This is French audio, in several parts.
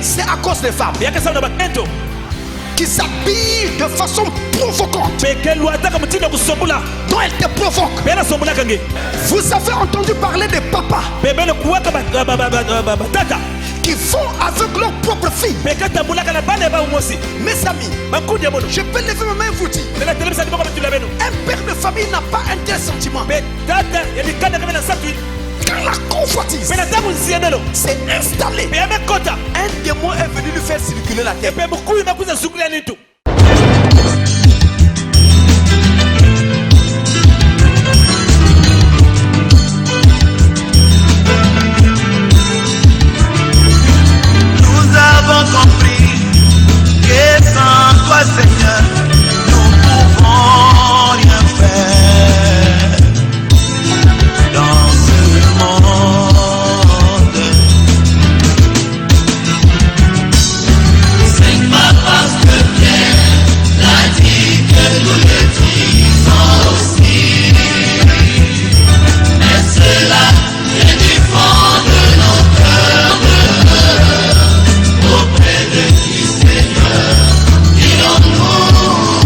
C'est à cause des femmes qui s'habillent de façon provocante. Donc elles te provoquent. Vous avez entendu parler des papas qui vont avec leur propre fille. Mes amis, je peux lever ma main et vous dire, un père de famille n'a pas un tel sentiment. Quand la convoitise c'est installé, un démon est venu lui faire circuler la tête. Nous avons compris que sans toi, Seigneur, nous pouvons rien faire dans ce monde. C'est pas parce que Pierre l'a dit que nous le disons aussi, mais cela vient du fond de nos cœurs. Auprès de qui, Seigneur, dirons-nous,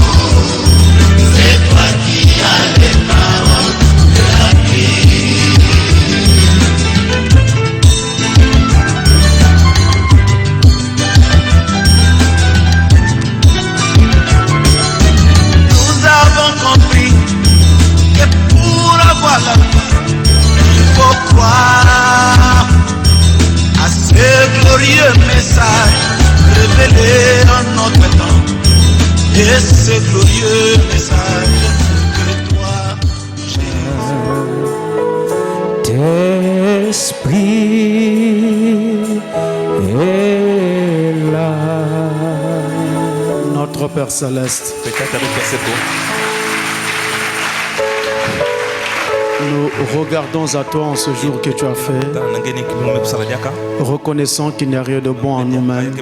c'est toi qui as les paroles de la vie. Nous avons compris que pour avoir la vie, il faut croire à ce glorieux message révélé en notre temps. Et ce glorieux message que toi, Jésus, Esprit est là. Notre Père Céleste, nous regardons à toi en ce jour que tu as fait, reconnaissant qu'il n'y a rien de bon en nous-mêmes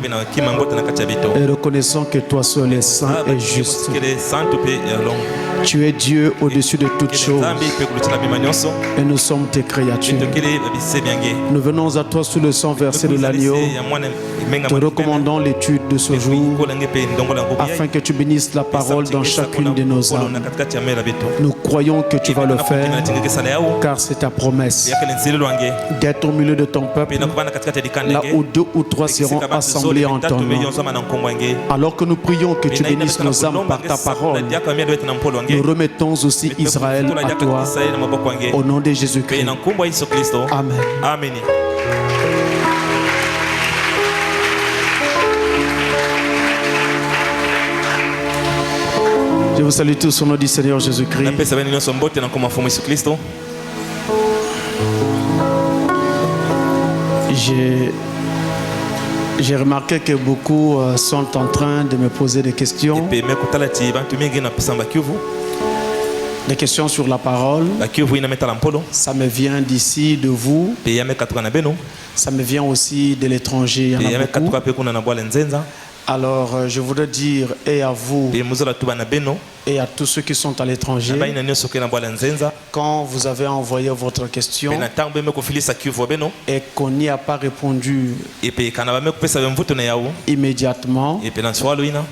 et reconnaissant que toi seul es saint et juste. Tu es Dieu au-dessus de toutes choses et nous sommes tes créatures. Nous venons à toi sous le sang versé de l'agneau, te recommandons l'étude de ce jour afin que tu bénisses la parole dans chacune de nos âmes. Nous croyons que tu vas le faire car c'est ta promesse d'être au milieu de ton peuple là où 2 ou 3 seront assemblés en ton nom. Alors que nous prions que tu bénisses nos âmes par ta parole, nous remettons aussi Israël à toi au nom de Jésus-Christ. Amen. Amen. Je vous salue tous au nom du Seigneur Jésus-Christ. J'ai remarqué que beaucoup sont en train de me poser des questions. Des questions sur la parole. Ça me vient d'ici, de vous. Ça me vient aussi de l'étranger. Il y en a beaucoup. Alors je voudrais dire et à vous et à tous ceux qui sont à l'étranger, quand vous avez envoyé votre question et qu'on n'y a pas répondu immédiatement,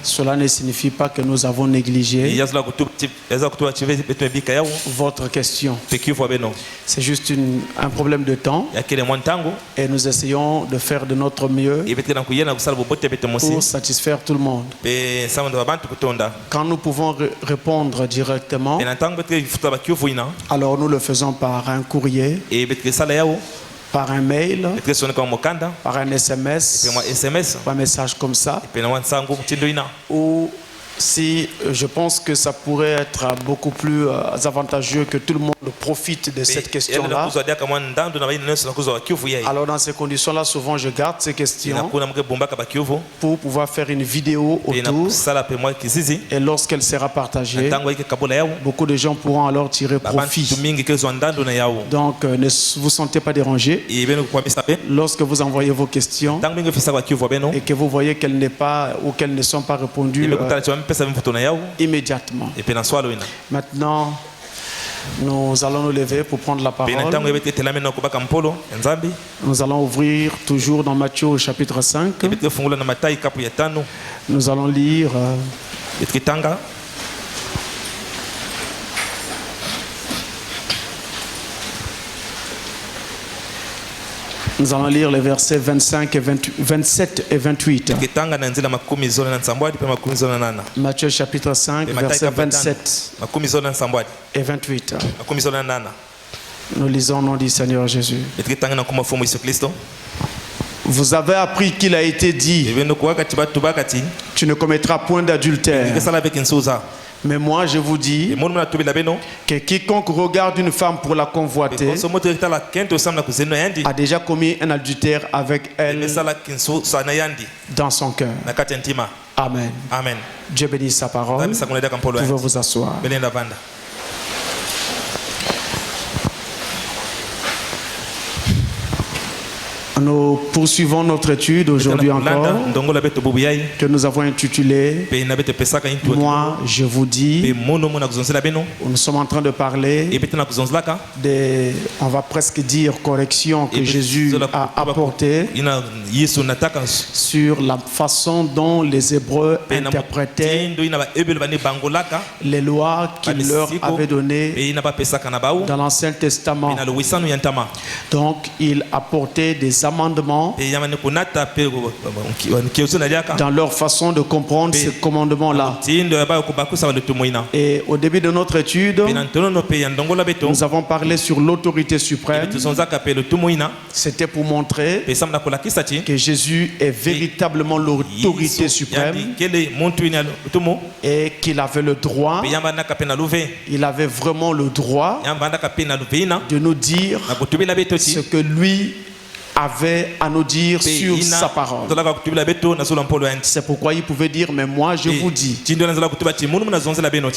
cela ne signifie pas que nous avons négligé votre question. C'est juste un problème de temps et nous essayons de faire de notre mieux pour satisfaire tout le monde. Quand nous pouvons répondre directement, alors nous le faisons par un courrier, par un mail, par un SMS, par un message comme ça, ou si je pense que ça pourrait être beaucoup plus avantageux que tout le monde profite de cette question-là. Alors dans ces conditions-là, souvent je garde ces questions pour pouvoir faire une vidéo autour, et lorsqu'elle sera partagée, beaucoup de gens pourront alors tirer profit. Donc ne vous sentez pas dérangé lorsque vous envoyez vos questions et que vous voyez qu'elles n'est pas ou qu'elles ne sont pas répondues immédiatement. Maintenant, Nous allons nous lever pour prendre la parole. Nous allons ouvrir toujours dans Matthieu au chapitre 5. Nous allons lire Nous allons lire les versets 25 et 27 et 28. Matthieu chapitre 5, versets 27 et 28. Nous lisons au nom du Seigneur Jésus. Vous avez appris qu'il a été dit: tu ne commettras point d'adultère. Mais moi je vous dis que quiconque regarde une femme pour la convoiter a déjà commis un adultère avec elle dans son cœur. Amen. Amen. Dieu bénisse sa parole. Vous pouvez vous asseoir. Nous poursuivons notre étude aujourd'hui encore, que nous avons intitulée Moi je vous dis. Nous sommes en train de parler des, on va presque dire, corrections que Jésus a apportées sur la façon dont les Hébreux interprétaient les lois qu'il leur avait données dans l'Ancien Testament. Donc il apportait des amendements dans leur façon de comprendre ces commandements-là. Et au début de notre étude, nous avons parlé sur l'autorité suprême. C'était pour montrer que Jésus est véritablement l'autorité suprême et qu'il avait le droit, il avait vraiment le droit de nous dire ce que lui avait à nous dire sur sa parole. C'est pourquoi il pouvait dire: mais moi je vous dis.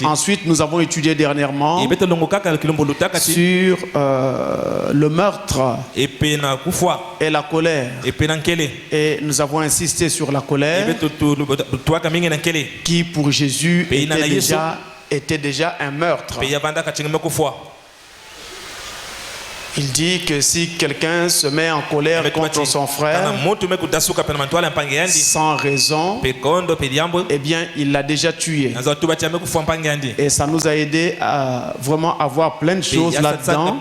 Ensuite nous avons étudié dernièrement sur le meurtre et la colère, et nous avons insisté sur la colère qui pour Jésus était déjà un meurtre. Il dit que si quelqu'un se met en colère contre son frère sans raison, eh bien il l'a déjà tué. Et ça nous a aidé à vraiment avoir plein de choses là-dedans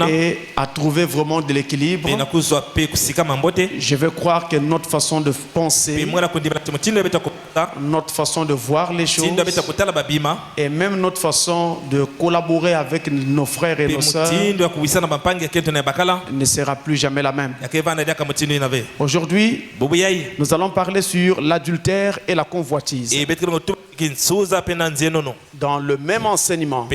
et à trouver vraiment de l'équilibre. Je veux croire que notre façon de penser, notre façon de voir les choses et même notre façon de collaborer avec nos frères et nos sœurs ne sera plus jamais la même. Aujourd'hui, nous allons parler sur l'adultère et la convoitise. Dans le même enseignement,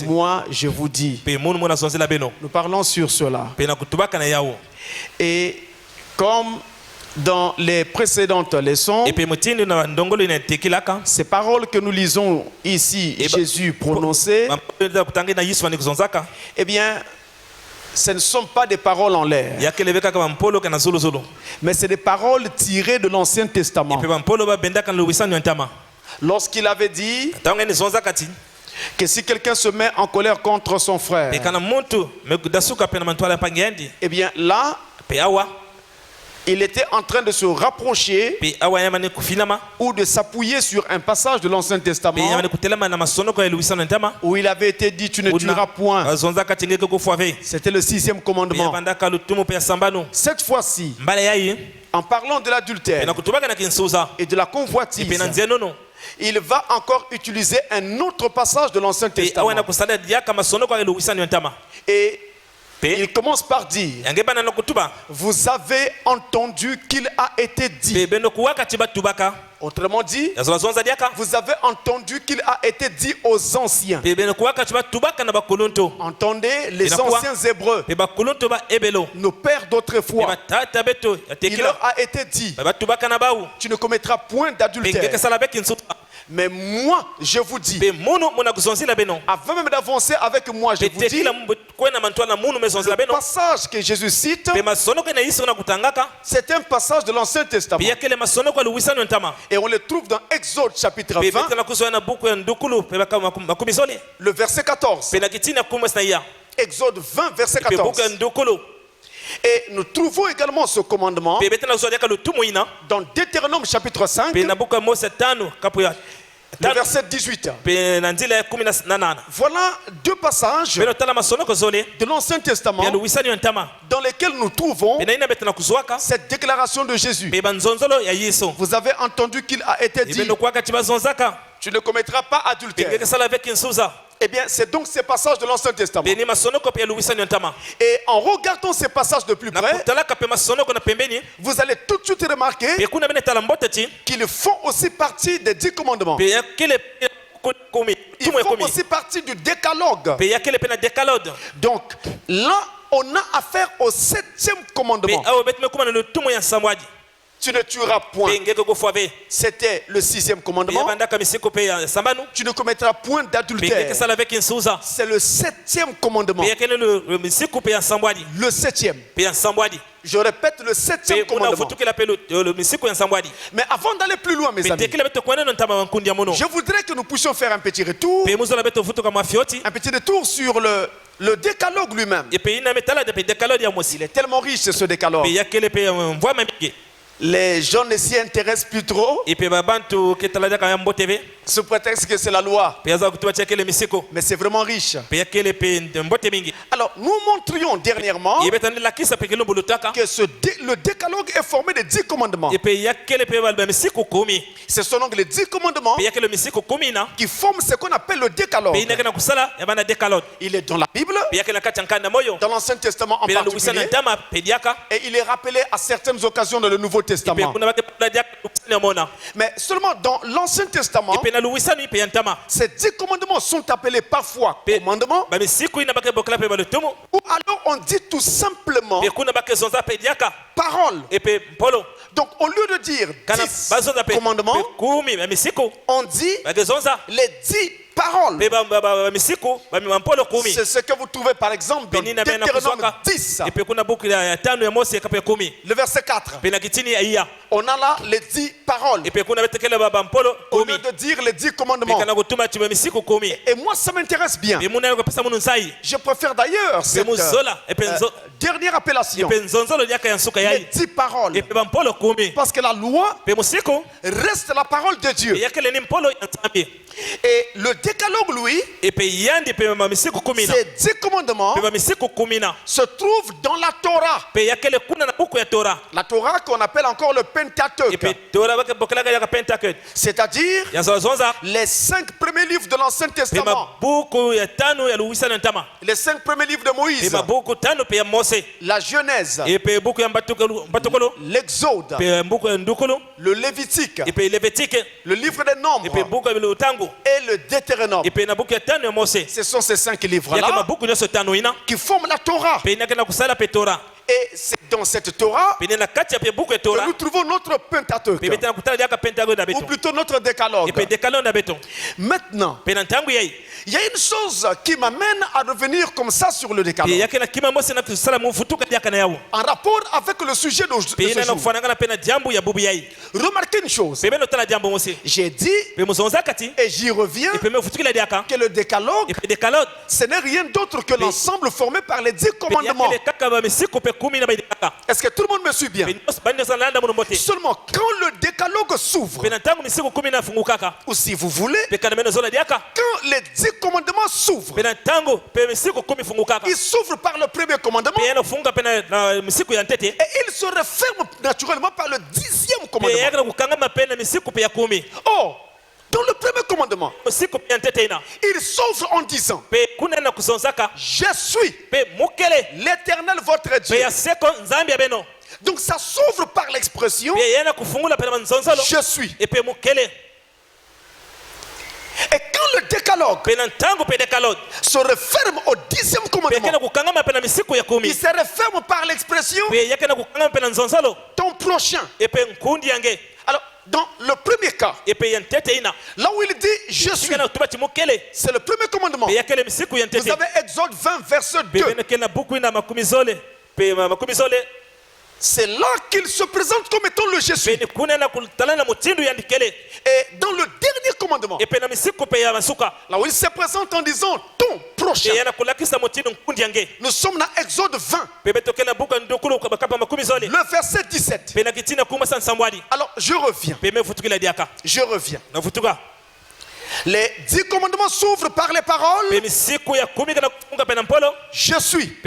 moi je vous dis, nous parlons sur cela. Et comme dans les précédentes leçons, ces paroles que nous lisons ici, Jésus prononçait, eh bien, ce ne sont pas des paroles en l'air, mais c'est des paroles tirées de l'Ancien Testament. Lorsqu'il avait dit que si quelqu'un se met en colère contre son frère, eh bien là, il était en train de se rapprocher ou de s'appuyer sur un passage de l'Ancien Testament où il avait été dit: tu ne tueras point. C'était le 6e commandement. Cette fois-ci, en parlant de l'adultère et de la convoitise, il va encore utiliser un autre passage de l'Ancien Testament. Et il commence par dire: vous avez entendu qu'il a été dit. Autrement dit, vous avez entendu qu'il a été dit aux anciens. Entendez, les anciens Hébreux, nos pères d'autrefois, il leur a été dit: tu ne commettras point d'adultère. Mais moi, je vous dis, pe munu munakuzonzila beno avant même d'avancer avec moi, je vous dis, le passage que Jésus cite, pe masono ke na Yesu na kutangaka c'est un passage de l'Ancien Testament. pe yakele masono kwa luwisano ntama Et on le trouve dans Exode chapitre pe 20, betela kuzwa na buku ya ndukulu pe baka makumizole le verset 14. pe na kitina kumba na ya Exode 20, verset pe buku ya 14. ndukulu Et nous trouvons également ce commandement pe betela kuzwa yaka lutumu ina dans Deutéronome chapitre 5, pe na buku ya Mose 5 kapu ya le verset 18. pe na nzila ya 18. Voilà deux passages pe no tala masono kozole de l'Ancien Testament ya luwisano ntama dans lesquels nous trouvons pe na ina betela kuzwaka cette déclaration de Jésus. pe banzonzolo ya Yesu Vous avez entendu qu'il a été dit, pe no kwa kati bazonzaka tu ne commettras pas pe adultère. ngeke sala avec insuza Eh bien, c'est donc ces passages de l'Ancien Testament. pe ni masono ko pe luwisano ntama Et en regardant ces passages de plus na près, kutalaka pe masono ko na pembeni vous allez tout de suite remarquer pe kuna bene tala mbote ti qu'ils font aussi partie des 10 commandements. pe yakele komi Ils tumo font komi aussi partie du décalogue. pe yakele pe na decalogue Donc, là, on a affaire au 7e pe commandement. awo betme kuma na lutumo ya samwaji Tu ne tueras point. pe ngeke ko fwave C'était le 6e pe commandement. yabandaka misiko pe ya sambanu Tu ne commettras point pe ngeke d'adultère. sala avec insuza C'est le 7e commandement. pe yakele le misiko pe ya sambwaji Le 7e. pe ya sambwaji Je répète, le pe 7e kuna commandement. futukela pe le misiko ya sambwaji Mais avant d'aller plus loin, mes pe amis, tekele beto kwana no ntama wankundi ya mono je voudrais que nous puissions faire un petit retour, pe muzola beto futuka mafioti un petit détour sur le décalogue lui-même. et pe ina metala de pe decalogue ya mosi Il est tellement riche ce pe décalogue. yakele pe mvwa mamike Les gens ne s'y intéressent plus trop, et pe babantu ketala daka ya mboteve sous prétexte que c'est la loi. pe yaza kutuba chakele misiko Mais c'est vraiment riche. pe yakele pe mbote mingi Alors, nous montrions dernièrement yebetani la kisa pe kelombo lutaka que le décalogue est formé de 10 commandements. et pe yakele pe balba misiko kumi Ce sont donc les 10 commandements pe yakele misiko kumi na qui forment ce qu'on appelle le pe décalogue. inaka na kusala yabana decalogue Il est dans la Bible, pe yakele kati nkanda moyo dans l'Ancien Testament en pe na luwisana particulier, ntama pe diaka et il est rappelé à certaines occasions dans le Nouveau pe Testament. kuna bake la diaka luwisana mona Mais seulement dans l'Ancien Testament, et pe na luwisana pe yantama ces 10 commandements sont appelés parfois Pe- commandements, ba misiko ina bake bokala pe balutumu ou alors on dit tout simplement pe kuna bake zonza pe diaka paroles. et pe polo Donc au lieu de dire kana 10 bazonza pe commandements, pe kumi ba misiko on dit bake zonza les 10 paroles. pe ba misiko ba mampolo kumi C'est ce que vous trouvez par exemple dans penina bena Deutéronome kuzwaka 10, et pe kuna buku ya tano ya Mose kape kumi le verset 4. pe na kitini ya iya On a là les 10 paroles. et pe kuna betekele baba mpolo Au kumi lieu de dire les 10 pe commandements. kana kutuma chima misiko kumi Et moi, ça m'intéresse bien. pe muna ko pesa munu nsai Je préfère d'ailleurs pe cette muzola et pe nzo dernière appellation. pe nzonzolo nyaka ya nsuka Les yai 10 paroles. et pe bampolo kumi Parce que la loi pe musiko reste la parole de pe Dieu. yakele ni mpolo ya nzambi Et le décalogue, lui, et pe yandi pe ma misiko kumi na ces 10 commandements pe ba misiko kumi na se trouvent dans la Torah. pe yakele kuna na buku ya Torah La Torah qu'on appelle encore le et pe Pentateuque. Torah bake bokelaka ya Pentateuch C'est-à-dire ya zonza les 5 premiers livres de l'Ancien pe Testament. mabuku ya tano ya luwisana ntama Les 5 premiers livres de pe Moïse. mabuku tano pe ya Mose La Genèse. et pe buku ya mbatukolo L'Exode. pe buku ya ndukulu Le Lévitique. et pe Levitique Le livre des et pe Nombres. buku ya lutango Et le Deutéronome. et pe na buku ya tano ya Mose Ce sont ces 5 yake livres-là mabuku nyonso tano ina qui forment la Torah. pe inaka na kusala pe Torah Et c'est dans cette Torah pe na kati ya pe buku ya que Torah nous trouvons notre Pentateuque. pe betana kutala yaka Pentagon na Ou beto plutôt notre et pe décalogue. decalogue na beto Maintenant, pe na ntangu yai il y a une chose qui m'amène à revenir comme ça sur le pe décalogue. yake na kima Mose na kusala mufutuka yaka na yawo En rapport avec le sujet de pe ce ina na jour. kufanana pe na jambu ya bubu yai Remarquez une chose. pe beno tala jambu Mose J'ai dit, pe muzonza kati et j'y reviens, et pe me futukila yaka que le décalogue, et pe decalogue ce n'est rien d'autre que l'ensemble formé par les 10 pe commandements. yakele kaka ba misiko pe kumi na ba kaka Est-ce que tout le monde me suit bien? pe nyos bande za landa muno mote Seulement quand le décalogue s'ouvre, pe na ntangu misiko kumi na fungukaka ou si vous voulez, pe kana meno zola yaka quand les 10 commandements s'ouvrent, pe na ntango pe misiko kumi fungukaka ils s'ouvrent par le premier commandement pe yana funga pe na misiko ya ntete et ils se referment naturellement par le 10e pe commandement. yaka na kukangama pe na misiko pe ya kumi Or, dans le premier commandement, misiko pe ya ntete ina il s'ouvre en disant, pe kuna na kuzonzaka je suis pe mukele l'Éternel votre pe Dieu. ya seko nzambi ya beno Donc ça s'ouvre par l'expression, pe yana kufungula pe na manzonzolo je suis. et pe mukele Et quand le décalogue pe na ntango pe decalogue se referme au 10e pe commandement, kana kukangama pe na misiko ya kumi il se referme par l'expression, pe yake na kukangama pe na nzonzolo ton prochain. et pe nkundi yange Alors, Dans le premier cas, là où il dit je suis, c'est le premier commandement. Vous avez Exode 20, verset 2. C'est là qu'il se présente comme étant le je suis. Et dans le dernier commandement, là où il se présente en disant ton prochain, nous sommes dans Exode 20, le verset 17. Alors je reviens. Les 10 commandements s'ouvrent par les paroles je suis.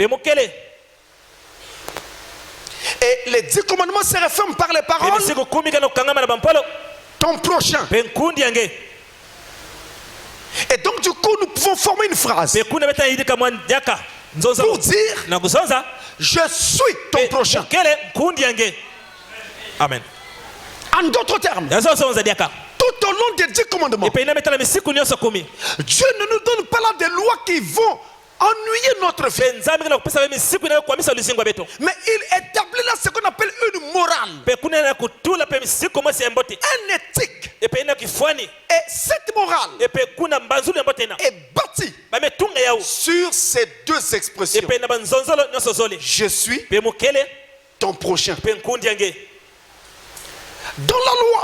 Et les 10 commandements se referment par les paroles ton prochain. Et donc du coup nous pouvons former une phrase pour dire je suis ton prochain. Amen. En d'autres termes, tout au long des 10 commandements, Dieu ne nous donne pas là des lois qui vont ennuyer notre vie. Mais il établit là ce qu'on appelle une morale, un éthique. Et cette morale est bâtie sur ces deux expressions. Je suis ton prochain. Dans la loi,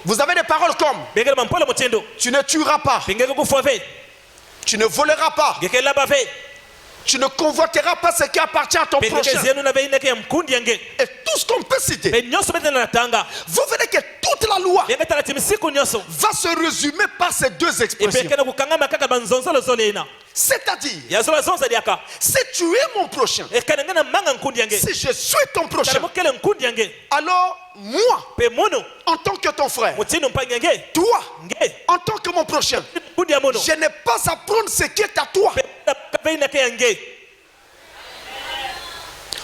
vous avez des paroles comme tu ne tueras pas, tu ne voleras pas, tu ne convoiteras pas ce qui appartient à ton prochain. Et tout ce qu'on peut citer, vous verrez que toute la loi va se résumer par ces deux expressions. C'est-à-dire, si tu es mon prochain, si je suis ton prochain, alors moi, en tant que ton frère, toi, en tant que mon prochain, je n'ai pas à prendre ce qui est à toi.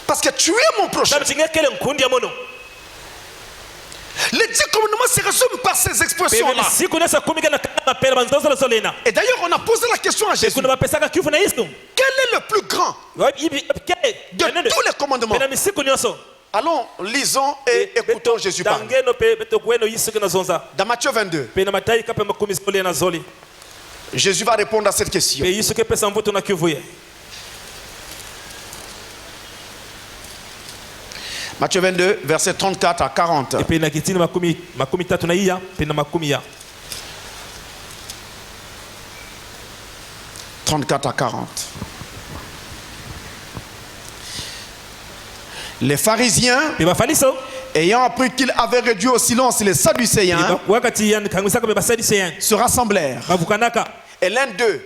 Parce que tu es mon prochain. Les 10 commandements se résument par ces expressions-là. Et d'ailleurs, on a posé la question à Jésus. Quel est le plus grand de tous les commandements? Allons, lisons et écoutons Jésus parler. Dans Matthieu 22, Jésus va répondre à cette question. Matthieu 22, versets 34 à 40. 34 à 40. Les pharisiens, ayant appris qu'il avait réduit au silence les Sadducéens, se rassemblèrent. Et l'un d'eux,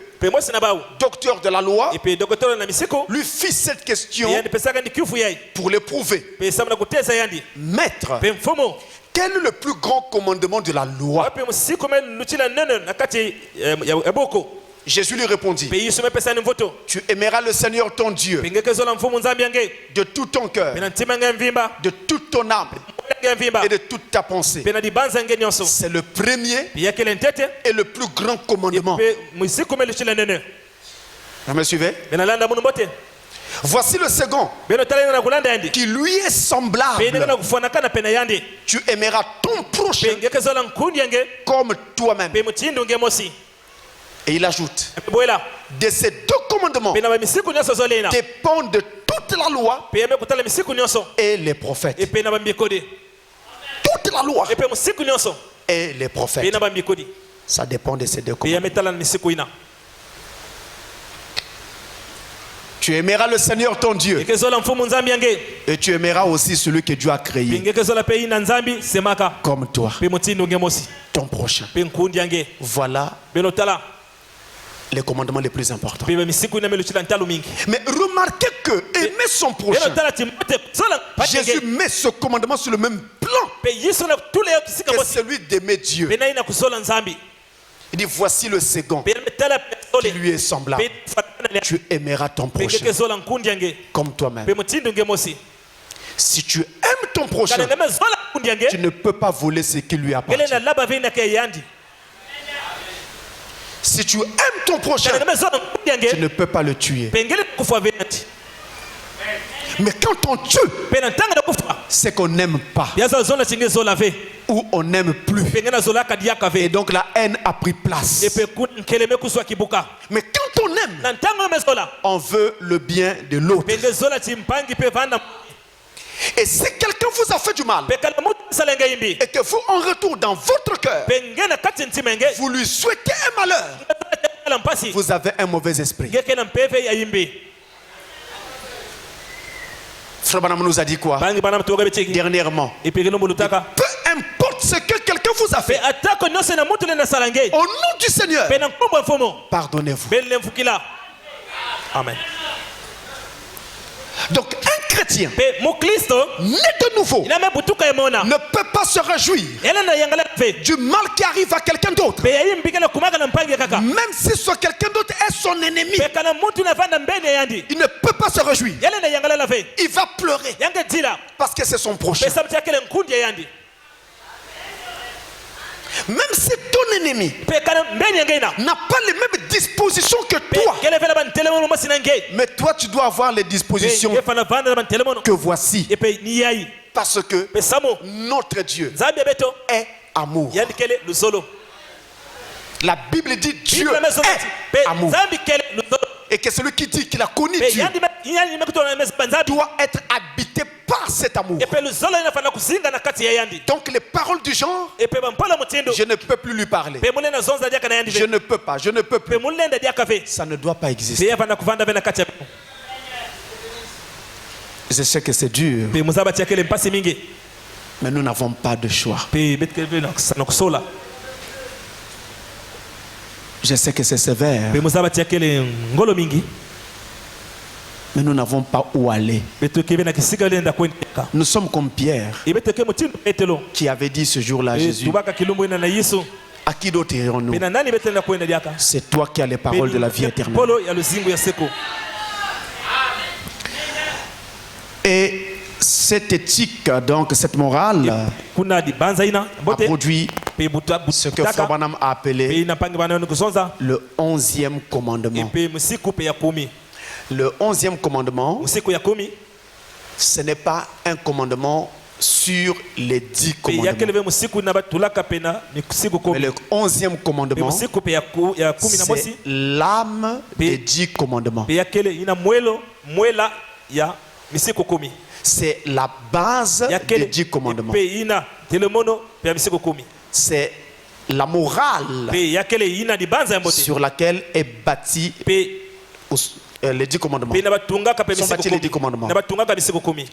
docteur de la loi, lui fit cette question pour l'éprouver. Maître, quel est le plus grand commandement de la loi? Jésus lui répondit, tu aimeras le Seigneur ton Dieu de tout ton cœur, de toute ton âme et de toute ta pensée. C'est le premier et le plus grand commandement. Vous me suivez? Voici le second qui lui est semblable. Tu aimeras ton prochain comme toi-même. Et il ajoute, de ces deux commandements dépendent de toute la loi et les prophètes. Toute la loi et les prophètes. Ça dépend de ces deux commandements. Tu aimeras le Seigneur ton Dieu et tu aimeras aussi celui que Dieu a créé comme toi, ton prochain. Voilà les commandements les plus importants. Mais remarquez que aimer son prochain, Jésus met ce commandement sur le même plan que celui d'aimer Dieu. Il dit voici le second qui lui est semblable. Tu aimeras ton prochain comme toi-même. Si tu aimes ton prochain, tu ne peux pas voler ce qui lui appartient. Si tu aimes ton prochain, tu ne peux pas le tuer. Mais quand on tue, c'est qu'on n'aime pas. où on n'aime plus. Et donc la haine a pris place. Mais quand on aime, on veut le bien de l'autre. Et si quelqu'un vous a fait du mal et que vous, en retour dans votre cœur, vous lui souhaitez un malheur, vous avez un mauvais esprit. Frère Branham nous a dit quoi dernièrement? Peu importe ce que quelqu'un vous a fait, au nom du Seigneur, pardonnez-vous. Amen. Donc un chrétien né de nouveau ne peut pas se réjouir du mal qui arrive à quelqu'un d'autre, même si quelqu'un d'autre est son ennemi. Il ne peut pas se réjouir. Il va pleurer parce que c'est son prochain. Même si ton ennemi n'a pas les mêmes dispositions que toi, mais toi tu dois avoir les dispositions que voici, parce que notre Dieu est amour. La Bible dit Dieu est amour, et que celui qui dit qu'il a connu Dieu doit être habité par cet amour. Donc les paroles du genre, je ne peux plus lui parler, je ne peux pas, ça ne doit pas exister. Je sais que c'est dur, mais nous n'avons pas de choix. Je sais que c'est sévère, mais nous n'avons pas où aller. Nous sommes comme Pierre qui avait dit ce jour-là à Jésus: à qui d'autre irons-nous? C'est toi qui as les paroles de la vie éternelle. Et cette éthique, donc cette morale, a produit ce que Frère Branham a appelé le 11e commandement. Le 11e commandement, ce n'est pas un commandement sur les 10 commandements. Mais le 11e commandement, c'est l'âme des 10 commandements. C'est la base des 10 commandements. C'est la morale sur laquelle est bâti les 10 commandements. Sont bâtis les 10 commandements.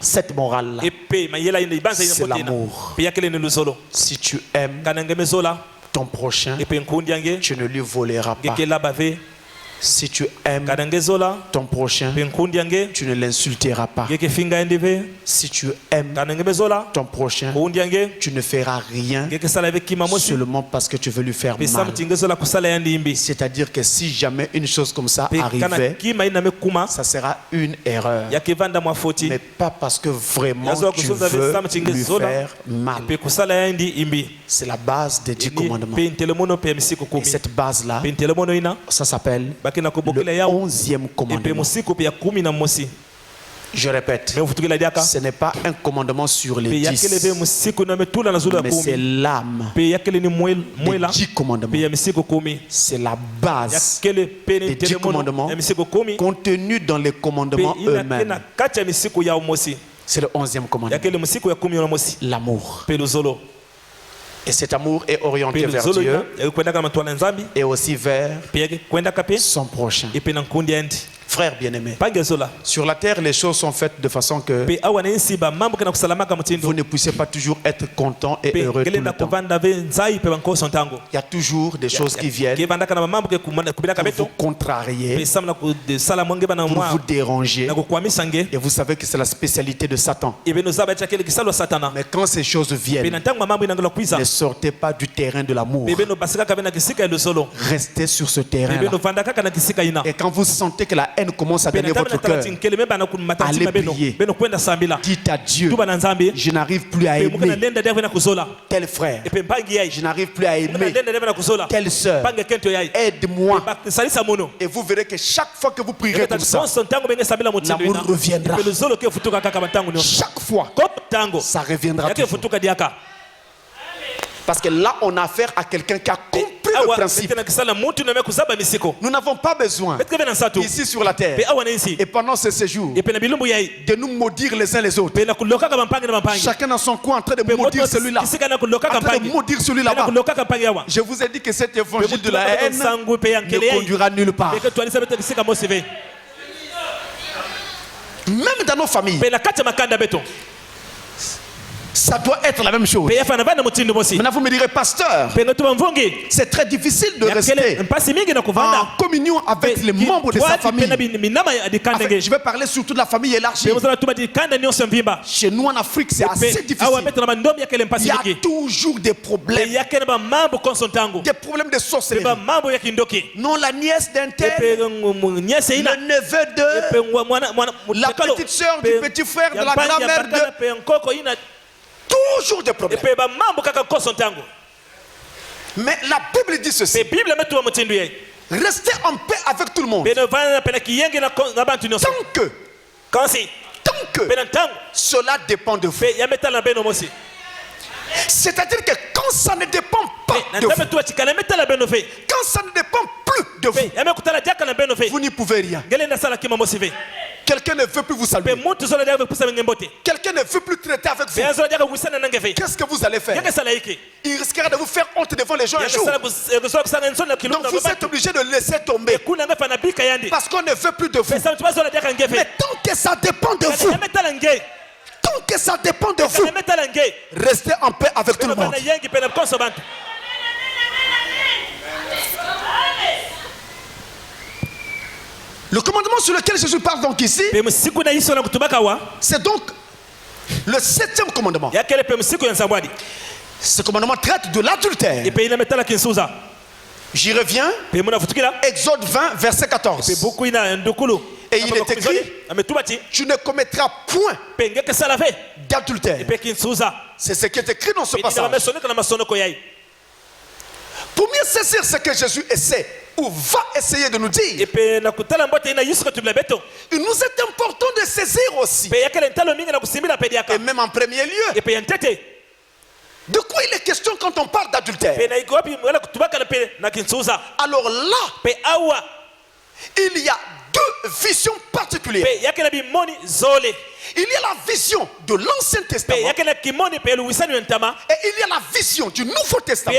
Cette morale-là, c'est l'amour. Si tu aimes ton prochain, tu ne lui voleras pas. Si tu aimes ton prochain, tu ne l'insulteras pas. Si tu aimes ton prochain, tu ne feras rien seulement parce que tu veux lui faire mal. C'est-à-dire que si jamais une chose comme ça arrivait, ça sera une erreur, mais pas parce que vraiment tu veux lui faire mal. C'est la base des 10 commandements. Et cette base-là, ça s'appelle le 11e commandement. Je répète, ce n'est pas un commandement sur les 10, mais c'est l'âme des 10 commandements. C'est la base des 10 commandements contenus dans les commandements eux-mêmes. C'est le 11e commandement, l'amour. Et cet amour est orienté vers Dieu et aussi vers son prochain. Frères bien-aimés, sur la terre, les choses sont faites de façon que vous ne puissiez pas toujours être content et heureux tout le temps. Il y a toujours des choses qui viennent pour vous contrarier, pour vous déranger. Et vous savez que c'est la spécialité de Satan. Mais quand ces choses viennent, ne sortez pas du terrain de l'amour. Restez sur ce terrain-là. Et quand vous sentez que la haine commence à gagner votre cœur, allez prier. Dites à Dieu: je n'arrive plus à aimer tel frère, je n'arrive plus à aimer telle sœur, aide-moi. Et vous verrez que chaque fois que vous prierez comme ça, l'amour reviendra. Chaque fois, ça reviendra toujours. Parce que là, on a affaire à quelqu'un qui a compris le principe. Nous n'avons pas besoin, ici sur la terre, et pendant ce séjour, de nous maudire les uns les autres. Chacun dans son coin en train de maudire celui-là, en train de maudire celui là-bas. Je vous ai dit que cet évangile de la haine ne conduira nulle part. Même dans nos familles, ça doit être la même chose. Maintenant vous me direz, pasteur, c'est très difficile de rester en communion avec les membres de sa famille. Enfin, je vais parler surtout de la famille élargie. Chez nous en Afrique, c'est assez difficile. Il y a toujours des problèmes. Des problèmes de sorcellerie. Non, la nièce d'un tel, le neveu de, la petite soeur du petit frère de la grand-mère de... Toujours des problèmes. Mais la Bible dit ceci. Restez en paix avec tout le monde. Tant que cela dépend de vous. C'est-à-dire que quand ça ne dépend pas de vous, quand ça ne dépend plus de vous, vous n'y pouvez rien. Quelqu'un ne veut plus vous saluer. Quelqu'un ne veut plus traiter avec vous. Qu'est-ce que vous allez faire? Il risquera de vous faire honte devant les gens un jour. Donc vous êtes obligé de laisser tomber. Parce qu'on ne veut plus de vous. Mais tant que ça dépend de vous, tant que ça dépend de vous, restez en paix avec tout le monde. Le commandement sur lequel Jésus parle donc ici, c'est donc le 7e commandement. Ce commandement traite de l'adultère. J'y reviens. Exode 20, verset 14. Et il est écrit, tu ne commettras point d'adultère. C'est ce qui est écrit dans ce passage. Pour mieux saisir ce que Jésus essaie ou va essayer de nous dire, il nous est important de saisir aussi, et même en premier lieu, de quoi il est question quand on parle d'adultère. Alors là, il y a deux visions particulières. Il y a la vision de l'Ancien Testament et il y a la vision du Nouveau Testament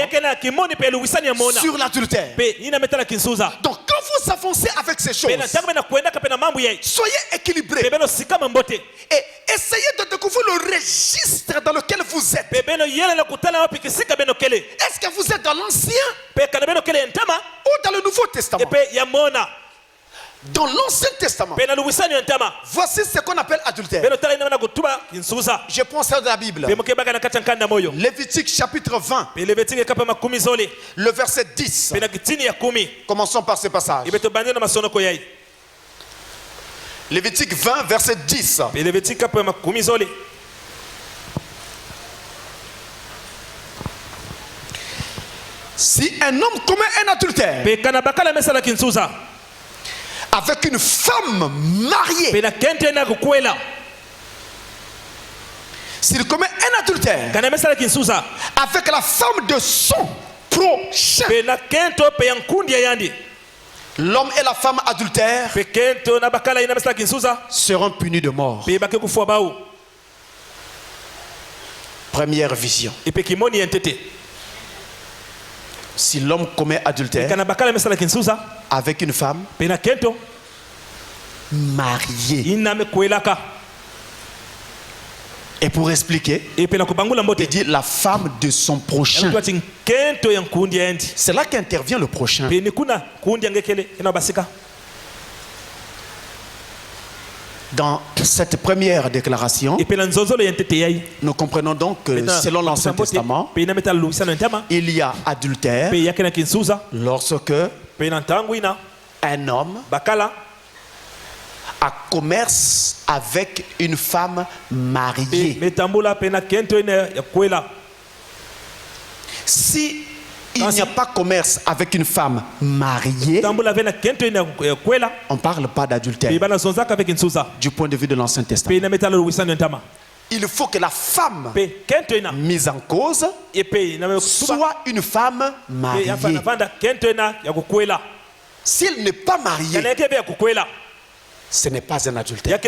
sur l'adultère. Donc quand vous avancez avec ces choses, soyez équilibrés et essayez de découvrir le registre dans lequel vous êtes. Est-ce que vous êtes dans l'Ancien ou dans le Nouveau Testament? Dans l'Ancien Testament, voici ce qu'on appelle adultère. Je prends ça de la Bible. Lévitique chapitre 20, le verset 10. Commençons par ce passage. Lévitique 20, verset 10. Si un homme commet un adultère avec une femme mariée, s'il commet un adultère avec la femme de son prochain, l'homme et la femme adultère seront punis de mort. Première vision. Si l'homme commet adultère avec une femme mariée, et pour expliquer, il dit la femme de son prochain. C'est là qu'intervient le prochain. Dans cette première déclaration, nous comprenons donc que selon l'Ancien Testament, il y a adultère lorsque un homme a commerce avec une femme mariée. Si il n'y a pas commerce avec une femme mariée, on ne parle pas d'adultère du point de vue de l'Ancien Testament. il faut que la femme mise en cause soit une femme mariée. S'il n'est pas marié, ce n'est pas un adultère.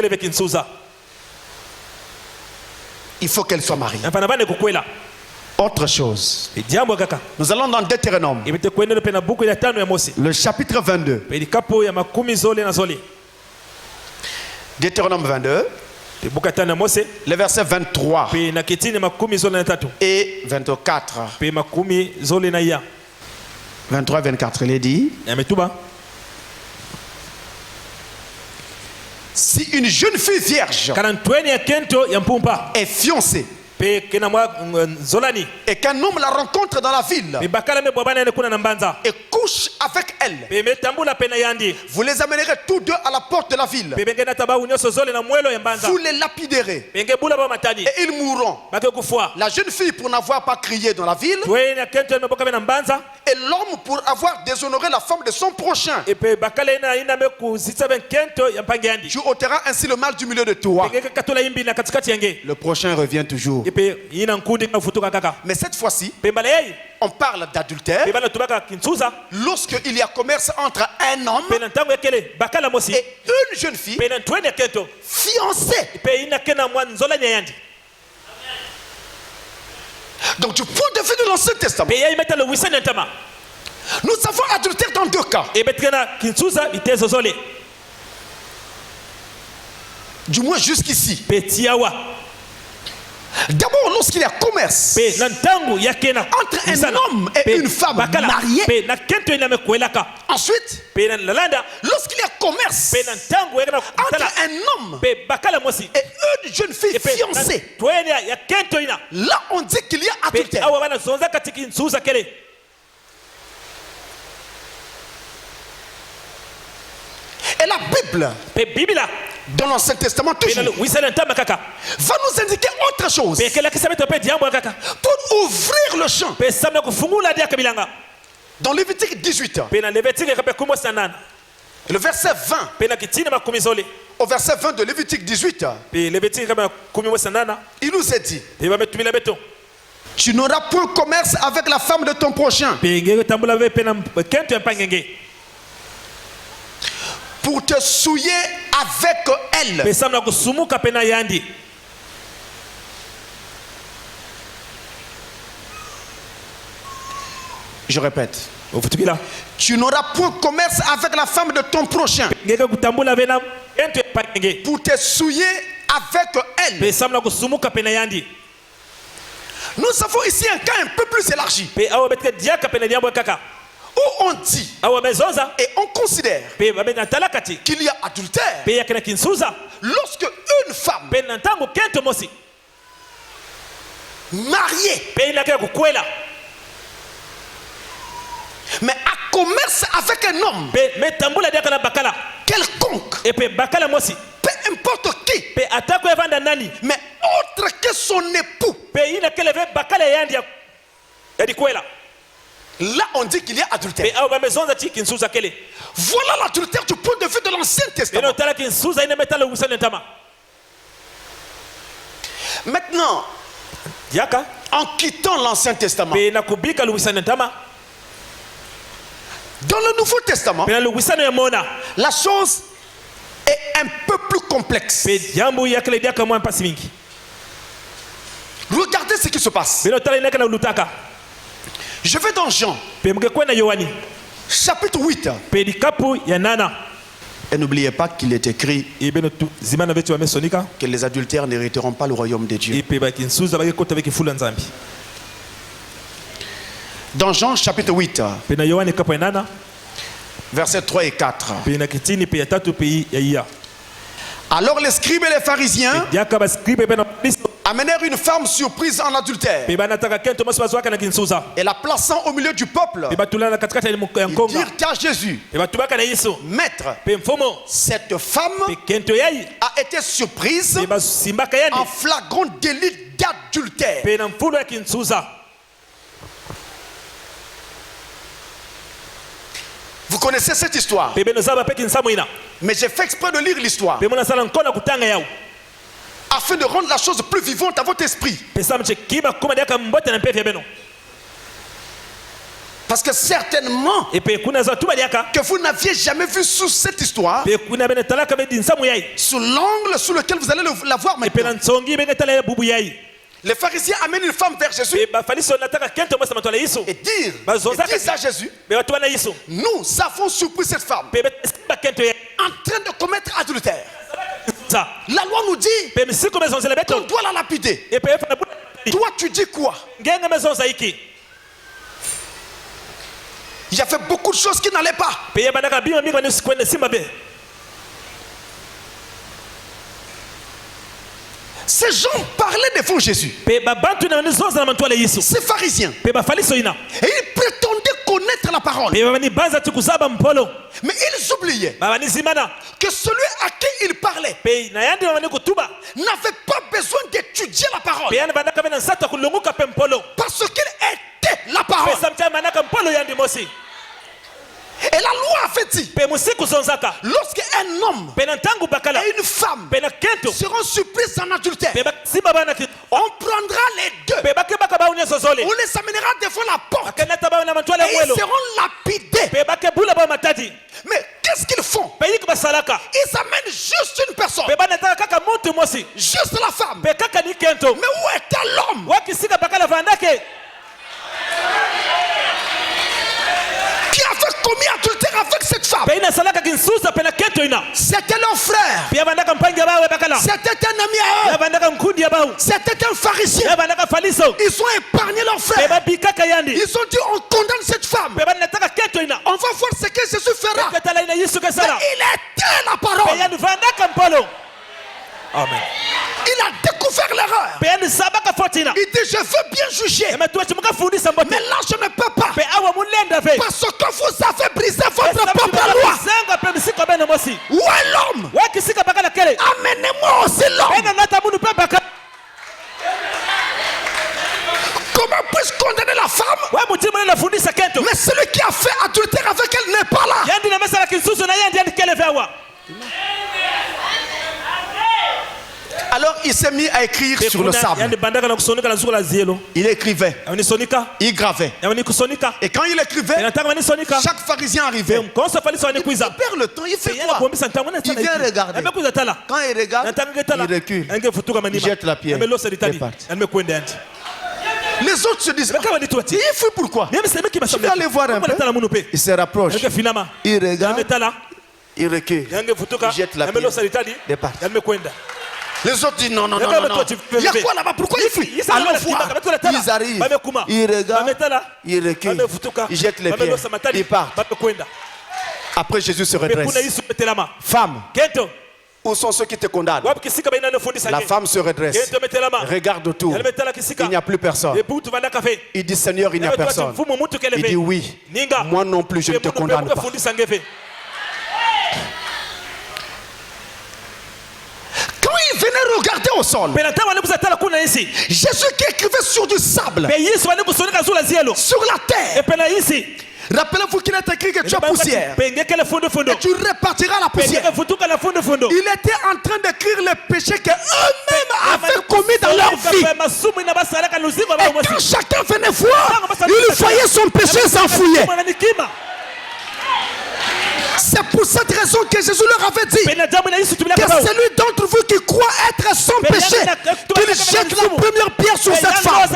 Il faut qu'elle soit mariée. Autre chose. Nous allons dans Deutéronome. Le chapitre 22. Deutéronome 22. Le verset 23 et 24. 23 et 24, il est dit: si une jeune fille vierge est fiancée et qu'un homme la rencontre dans la ville et couche avec elle, vous les amènerez tous deux à la porte de la ville, vous les lapiderez et ils mourront, la jeune fille pour n'avoir pas crié dans la ville et l'homme pour avoir déshonoré la femme de son prochain. Tu ôteras ainsi le mal du milieu de toi. Le prochain revient toujours. Mais cette fois-ci, on parle d'adultère lorsqu'il y a commerce entre un homme et une jeune fille fiancée. Donc du point de vue de l'Ancien Testament, nous avons adultère dans deux cas. Du moins jusqu'ici. D'abord, lorsqu'il y a commerce entre un homme et une femme mariée. Ensuite, lorsqu'il y a commerce entre un homme et une jeune fille fiancée, là on dit qu'il y a adultère. Et la Bible, dans l'Ancien Testament toujours, va nous indiquer autre chose pour ouvrir le champ. Dans Lévitique 18, le verset 20, au verset 20 de Lévitique 18, il nous est dit: tu n'auras point commerce avec la femme de ton prochain pour te souiller avec elle. Je répète. Tu n'auras point commerce avec la femme de ton prochain pour te souiller avec elle. Nous avons ici un cas un peu plus élargi où on dit et on considère qu'il y a adultère lorsque une femme mariée mais a commerce avec un homme quelconque, peu importe qui, mais autre que son époux, là on dit qu'il y a adultère. Voilà l'adultère du point de vue de l'Ancien Testament. Maintenant, en quittant l'Ancien Testament, dans le Nouveau Testament, la chose est un peu plus complexe. Regardez ce qui se passe. Je vais dans Jean, chapitre 8. Et n'oubliez pas qu'il est écrit que les adultères n'hériteront pas le royaume de Dieu. Dans Jean chapitre 8, versets 3 et 4. Alors les scribes et les pharisiens amenèrent une femme surprise en adultère et la plaçant au milieu du peuple, ils dirent à Jésus: Maître, cette femme a été surprise en flagrant délit d'adultère. Vous connaissez cette histoire, mais j'ai fait exprès de lire l'histoire afin de rendre la chose plus vivante à votre esprit. Parce que certainement que vous n'aviez jamais vu sous cette histoire, sous l'angle sous lequel vous allez la voir maintenant. Les pharisiens amènent une femme vers Jésus et disent à Jésus, nous avons surpris cette femme en train de commettre adultère. La loi nous dit qu'on doit la lapider. Toi tu dis quoi? Il y avait beaucoup de choses qui n'allaient pas. Ces gens parlaient devant Jésus. Ces pharisiens. Et ils prétendaient connaître la parole. Mais ils oubliaient que celui à qui ils parlaient n'avait pas besoin d'étudier la parole. Parce qu'il était la parole. Et la loi avait dit, lorsqu'un homme et une femme seront surpris en adultère, on prendra les deux, on les amènera devant la porte et ils seront lapidés. Mais qu'est-ce qu'ils font? Ils amènent juste une personne, juste la femme. Mais où était l'homme qui avait commis adultère avec cette femme? C'était leur frère. C'était un ami à eux. C'était un pharisien. Ils ont épargné leur frère. Ils ont dit on condamne cette femme. On va voir ce que Jésus fera. Mais il était la parole. Amen. Il a découvert l'erreur. Il dit je veux bien juger, mais là je ne peux pas, parce que vous avez brisé votre propre loi. Où est l'homme? Amenez-moi aussi l'homme. Comment puis-je condamner la femme? Mais celui qui a fait adultère avec elle n'est pas là. Alors il s'est mis à écrire sur le sable. Il écrivait, il gravait. Et quand il écrivait, chaque pharisien arrivait. Il perd le temps, il fait quoi? Il vient regarder. Quand il regarde, il recule. Il jette la pierre. Les autres se disent, il fait pourquoi? Je vais aller voir un peu. Il se rapproche. Il regarde. Il recule. Il jette la pierre. Il part. Les autres disent non. Il y a quoi là-bas? Pourquoi il fuit? Allons voir. Ils arrivent. Ils regardent. Ils reculent. Ils jettent les pierres. Ils partent. Après Jésus se redresse. Femme, où sont ceux qui te condamnent? La femme se redresse. Regarde autour. Il n'y a plus personne. Il dit Seigneur, il n'y a personne. Il dit oui. Moi non plus, je ne te condamne pas. Quand il venait regarder au sol, Jésus qui écrivait sur du sable, sur la terre. Rappelez-vous qu'il est écrit que tu as poussière et tu répartiras la poussière. Il était en train d'écrire les péchés qu'eux-mêmes avaient commis dans leur vie. Et quand chacun venait voir, il voyait son péché s'enfouir. C'est pour cette raison que Jésus leur avait dit que celui d'entre vous qui croit être sans péché, qu'il jette la première pierre sur cette femme.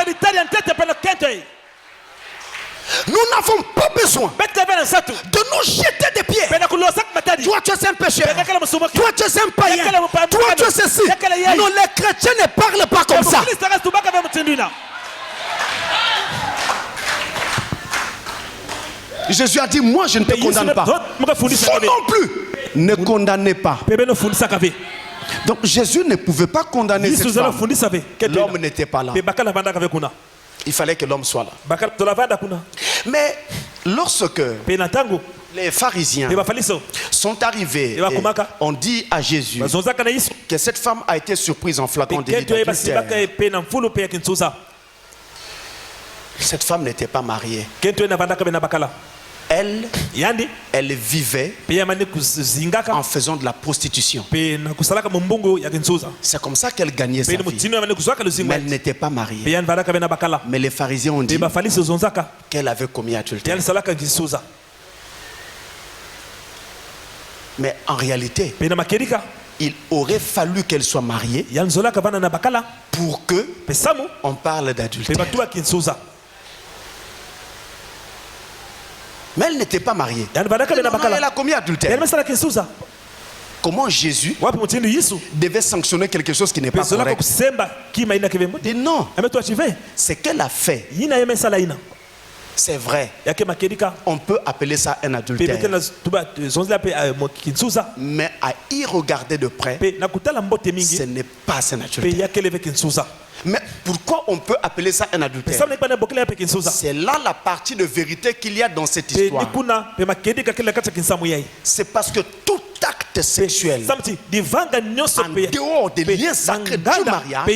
Nous n'avons pas besoin de nous jeter des pierres. Toi tu es un pécheur, toi tu es un païen, toi tu es ceci. Non, les chrétiens ne parlent pas comme ça. Jésus a dit moi je ne te condamne pas. Vous non plus ne condamnez pas. Donc Jésus ne pouvait pas condamner cette femme. L'homme n'était pas là. Il fallait que l'homme soit là. Mais lorsque les pharisiens sont arrivés, on dit à Jésus que cette femme a été surprise en flagrant délit d'adultère. Cette femme n'était pas mariée. elle vivait en faisant de la prostitution. C'est comme ça qu'elle gagnait sa vie. Mais elle n'était pas mariée. Mais les pharisiens ont dit qu'elle avait commis adultère. Mais en réalité, il aurait fallu qu'elle soit mariée pour que on parle d'adultère. Mais elle n'était pas mariée. Elle a commis adultère. Comment Jésus devait sanctionner quelque chose qui n'est pas correct? Et non, c'est qu'elle a fait. C'est vrai. On peut appeler ça un adultère. Mais à y regarder de près, ce n'est pas un adultère. Mais pourquoi on peut appeler ça un adultère? C'est là la partie de vérité qu'il y a dans cette histoire. C'est parce que tout acte sexuel en dehors des liens sacrés du mariage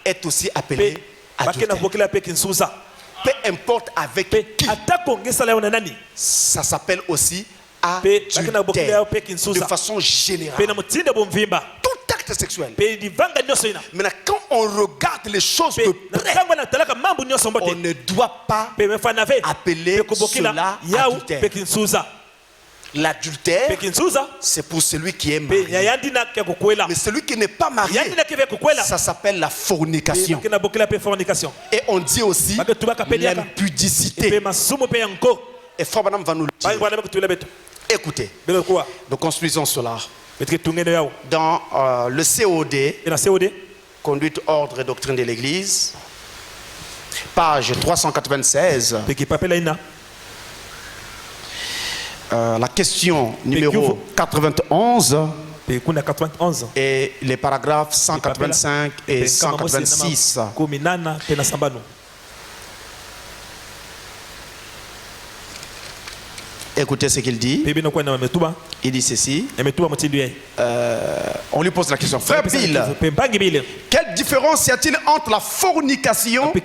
est aussi appelé adultère. Peu importe avec qui, ça s'appelle aussi adultère de façon générale. Tout acte sexuel. Maintenant, quand on regarde les choses de près, on ne doit pas appeler cela adultère. L'adultère, c'est pour celui qui est marié. Mais celui qui n'est pas marié, ça s'appelle la fornication. Et on dit aussi l'impudicité. Et Frère Branham va nous le dire. Écoutez, nous construisons cela. Dans le COD, Conduite, Ordre et Doctrine de l'Église, page 396. La question numéro 91 et les paragraphes 185 et 186. Écoutez ce qu'il dit. Il dit ceci. On lui pose la question. Frère Bill, quelle différence y a-t-il entre la fornication et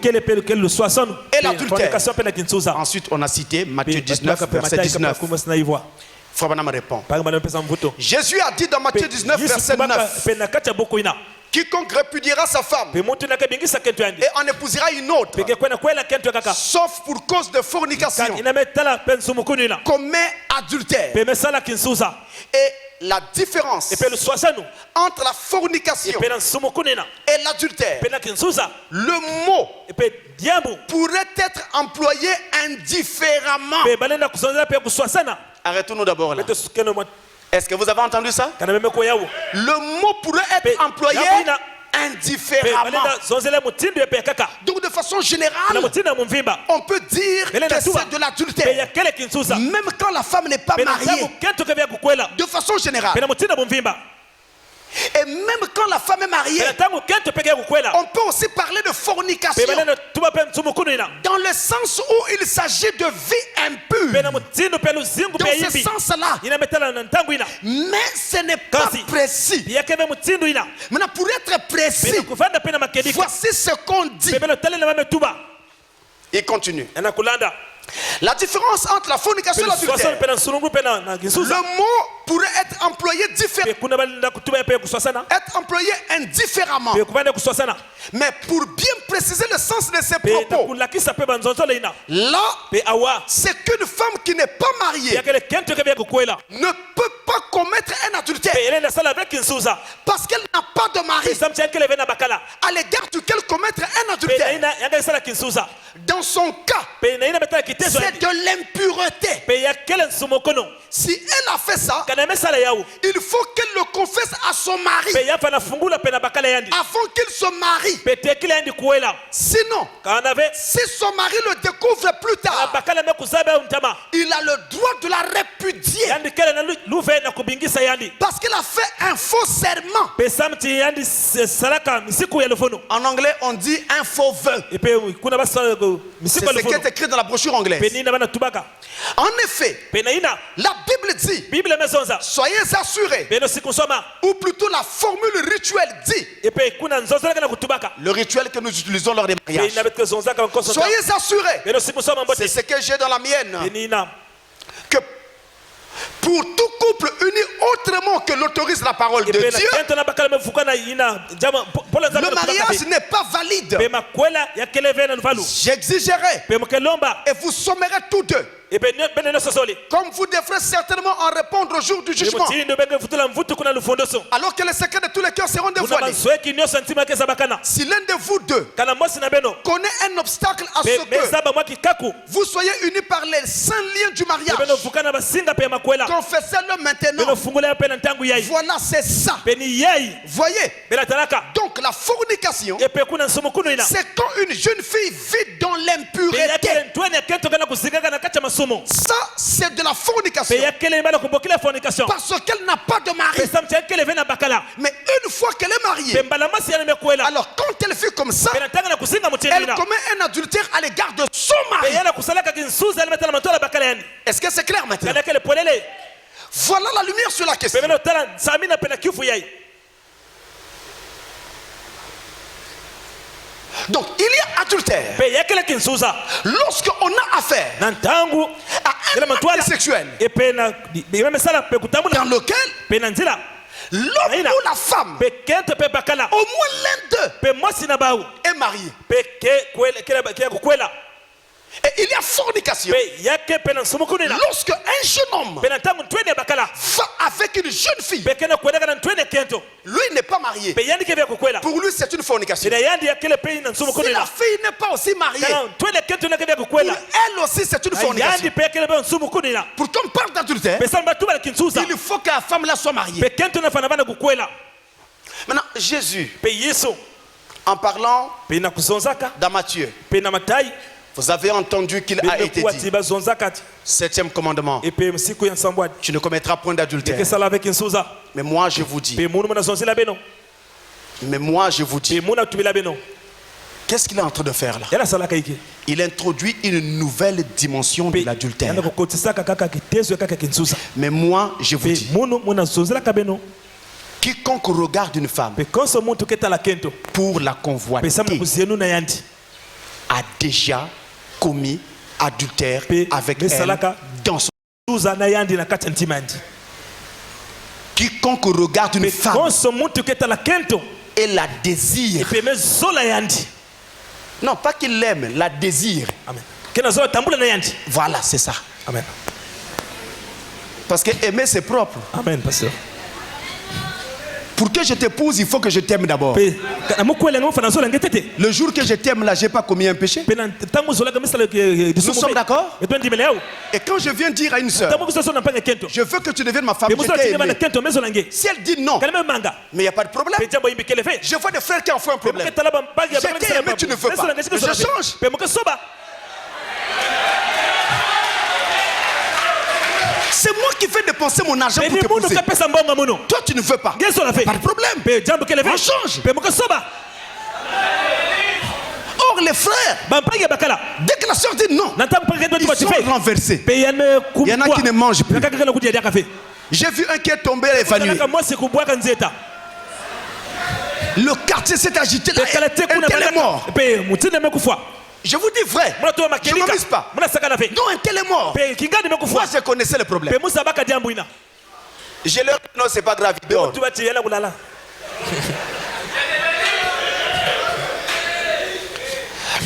l'adultère? Ensuite, on a cité Matthieu 19, verset 19. Frère Branham répond. Jésus a dit dans Matthieu 19, verset 9. Quiconque répudiera sa femme et en épousera une autre, sauf pour cause de fornication, commet adultère. Et la différence entre la fornication et l'adultère, le mot pourrait être employé indifféremment. Arrêtons-nous d'abord là. Est-ce que vous avez entendu ça? Le mot pourrait être employé indifféremment. Donc de façon générale, on peut dire que c'est de l'adultère. Même quand la femme n'est pas mariée, de façon générale. Et même quand la femme est mariée, on peut aussi parler de fornication dans le sens où il s'agit de vie impure. Dans ce sens-là. Mais ce n'est pas précis. Maintenant, pour être précis, voici ce qu'on dit. Il continue. La différence entre la fornication et l'adultère. Le mot pourrait être employé différemment. Être employé indifféremment. Mais pour bien préciser le sens de ces propos, là, c'est qu'une femme qui n'est pas mariée ne peut pas commettre un adultère parce qu'elle n'a pas de mari à l'égard duquel commettre un adultère. Dans son cas, c'est de l'impureté. Si elle a fait ça, il faut qu'elle le confesse à son mari avant qu'il se marie. Sinon, si son mari le découvre plus tard, il a le droit de la répudier parce qu'elle a fait un faux serment. En anglais, on dit un faux vœu. C'est ce qui est écrit dans la brochure anglaise. En effet, la Bible dit soyez assurés, ou plutôt la formule rituelle dit, le rituel que nous utilisons lors des mariages. Soyez assurés, c'est ce que j'ai dans la mienne, que pour tout couple uni autrement que l'autorise la parole de Dieu, le mariage n'est pas valide. J'exigerai et vous sommerai tous deux, comme vous devrez certainement en répondre au jour du jugement, alors que les secrets de tous les cœurs seront dévoilés. Si l'un de vous deux connaît un obstacle à ce que vous soyez unis par les saints liens du mariage, confessez-le maintenant. Voilà, c'est ça. Voyez, donc la fornication, c'est quand une jeune fille vit dans l'impureté. Ça, c'est de la fornication, parce qu'elle n'a pas de mari. Mais une fois qu'elle est mariée, alors quand elle fait comme ça, elle commet un adultère à l'égard de son mari. Est-ce que c'est clair maintenant? Voilà la lumière sur la question. Donc il y a adultère lorsqu'on a affaire à un acte sexuel dans lequel l'homme ou la femme, au moins l'un d'eux, est marié. Et il y a fornication lorsque un jeune homme va avec une jeune fille. Lui n'est pas marié. Pour lui, c'est une fornication. Si la fille n'est pas aussi mariée, pour elle aussi, c'est une fornication. Pour qu'on parle d'adultère, il faut que la femme là soit mariée. Maintenant, Jésus, en parlant dans Matthieu, vous avez entendu qu'il a été dit, 7e commandement, tu ne commettras point d'adultère. Mais moi je vous dis, qu'est-ce qu'il est en train de faire là? Il introduit une nouvelle dimension de l'adultère. Mais moi je vous dis, quiconque regarde une femme pour la convoiter a déjà commis adultère avec elle dans son... Quiconque regarde une femme et la désire, non pas qu'il l'aime, la désire. Voilà, c'est ça. Amen. Parce que aimer c'est propre. Amen, pasteur. Pour que je t'épouse, il faut que je t'aime d'abord. Le jour que je t'aime là, j'ai pas commis un péché. Nous sommes d'accord? Et quand je viens dire à une soeur, je veux que tu deviennes ma femme, je t'ai aimé. Si elle dit non, mais il n'y a pas de problème. Je vois des frères qui en font un problème. Je t'ai aimé, tu ne veux pas. Je change. C'est moi qui vais dépenser mon argent pour t'épouser. Toi, tu ne veux pas. Pas de problème. On change. Or, les frères, dès que la soeur dit non, ils sont renversés. Il y en a qui ne mangent plus. J'ai vu un qui est tombé évanoui. Le quartier s'est agité. Un tel est mort. Je vous dis vrai, je ne m'amuse pas. Non, un tel est mort. Moi, je connaissais le problème. Je leur dis non, c'est pas grave.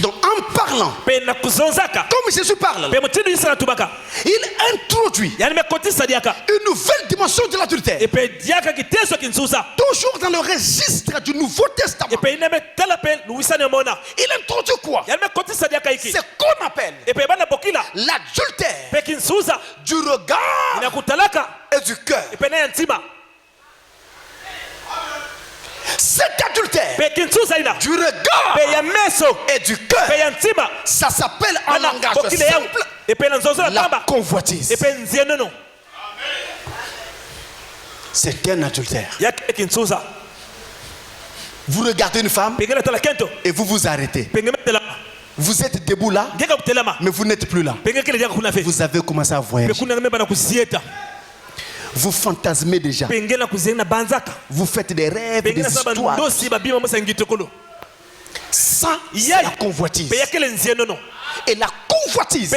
Donc en parlant, comme Jésus parle, il introduit une nouvelle dimension de l'adultère. Toujours dans le registre du Nouveau Testament. Il introduit quoi? C'est qu'on appelle l'adultère du regard et du cœur. Cet adultère du regard et du cœur, ça s'appelle en langage simple la convoitise. C'est un adultère. Vous regardez une femme et vous vous arrêtez. Vous êtes debout là, mais vous n'êtes plus là. Vous avez commencé à voyager. Vous fantasmez déjà. Vous faites des rêves, des histoires. Ça, c'est la convoitise. Et la convoitise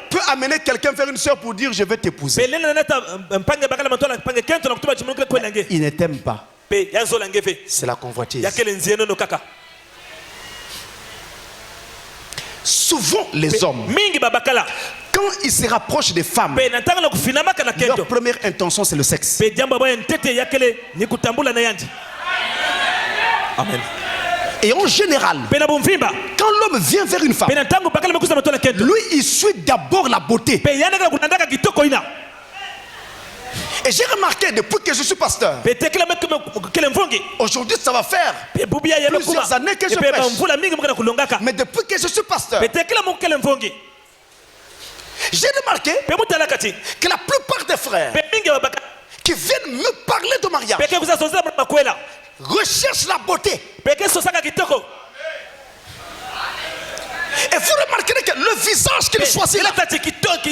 peut amener quelqu'un vers une soeur pour dire je vais t'épouser. Il ne t'aime pas. C'est la convoitise. Souvent les hommes, quand ils se rapprochent des femmes, leur première intention c'est le sexe. Amen. Et en général, quand l'homme vient vers une femme, lui il suit d'abord la beauté. Et j'ai remarqué depuis que je suis pasteur, aujourd'hui ça va faire plusieurs années que je prêche, mais depuis que je suis pasteur, j'ai remarqué que la plupart des frères qui viennent me parler de mariage recherchent la beauté. Et vous remarquerez que le visage qu'il choisit là, il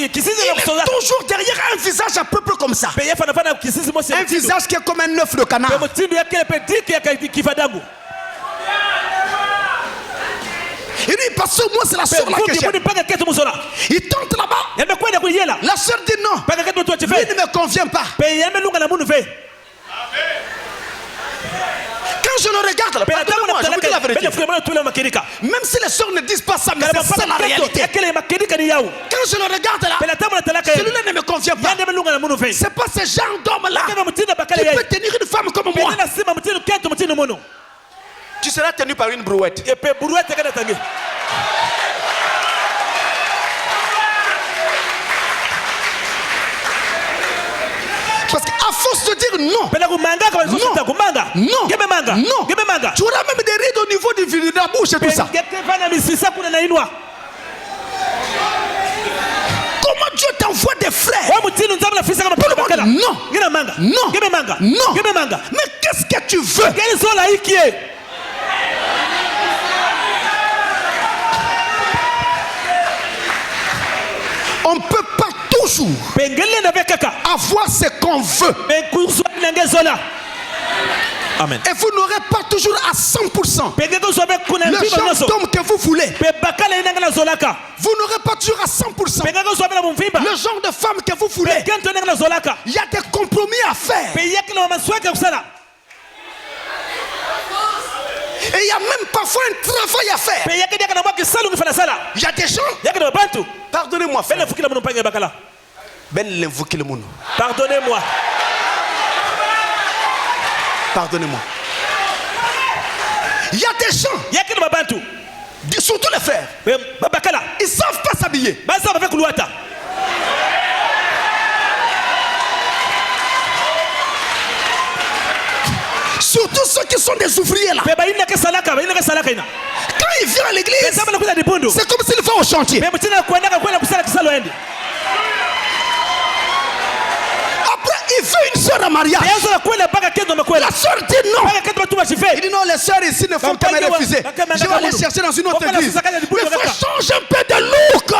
est toujours derrière un visage à peu près comme ça. Un visage qui est comme un œuf de canard. Il dit, parce que moi c'est la soeur là que j'aime. Il tente là-bas. La soeur dit non. Lui ne me convient pas. Quand je le regarde là, pardonnez-moi, je vous dis la vérité. Même si les soeurs ne disent pas ça, mais c'est ça la réalité. Quand je le regarde là, celui-là ne me convient pas. C'est pas ce genre d'homme là qui peut tenir une femme comme moi. Tu seras tenu par une brouette. Parce qu'à force de dire non, tu auras même des rides au niveau de la bouche et tout ça. Comment Dieu t'envoie des frères pour le monde? Non. Mais qu'est-ce que tu veux? On ne peut pas toujours avoir ce qu'on veut. Amen. Et vous n'aurez pas toujours à 100% le genre d'homme que vous voulez. Vous n'aurez pas toujours à 100% le genre de femme que vous voulez. Il y a des compromis à faire. Et il y a même parfois un travail à faire. Il y a des gens. Pardonnez-moi, frère. Pardonnez-moi. Pardonnez-moi. Il y a des gens, surtout les frères, ils ne savent pas s'habiller. Surtout ceux qui sont des ouvriers là. Quand il vient à l'église, c'est comme s'il va au chantier. Après, il fait une soeur à mariage. La soeur dit non. Il dit non, les soeurs ici ne font qu'à me refuser. Je vais aller chercher dans une autre église. Mais il faut changer un peu de look.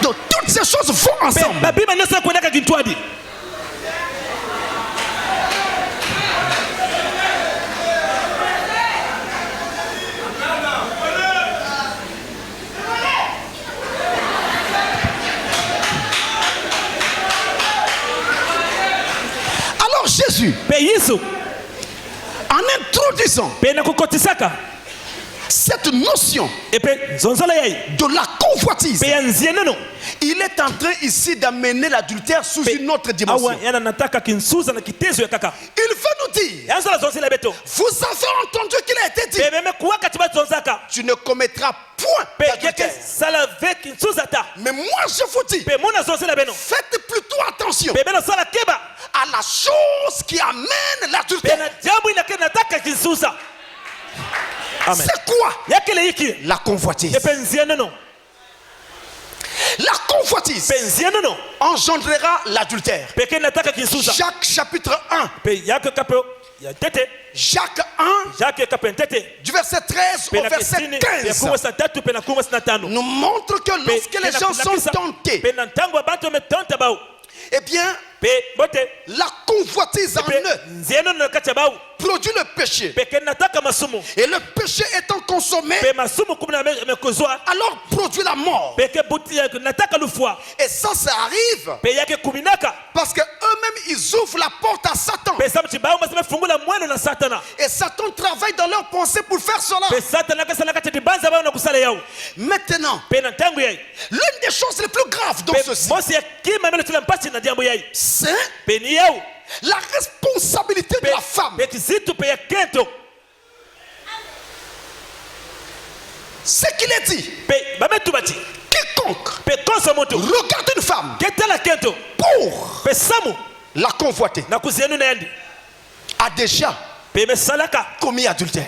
Donc toutes ces choses vont ensemble. Alors Jésus, en introduisant cette notion de la convoitise, il est en train ici d'amener l'adultère sous une autre dimension. Il veut nous dire, vous avez entendu qu'il a été dit, tu ne commettras point d'adultère. Mais moi je vous dis, faites plutôt attention à la chose qui amène l'adultère. C'est quoi? La convoitise. La convoitise engendrera l'adultère. Jacques chapitre 1 Jacques 1, du verset 13 au verset 15, nous montre que lorsque les gens sont tentés, eh bien, la convoitise en eux produit le péché. Et le péché étant consommé, alors produit la mort. Et ça arrive parce qu'eux-mêmes ils ouvrent la porte à Satan. Et Satan travaille dans leurs pensées pour faire cela. Maintenant, l'une des choses les plus graves dans ceci, c'est la responsabilité de la femme. Ce qu'il est dit, quiconque regarde une femme pour la convoiter a déjà commis adultère.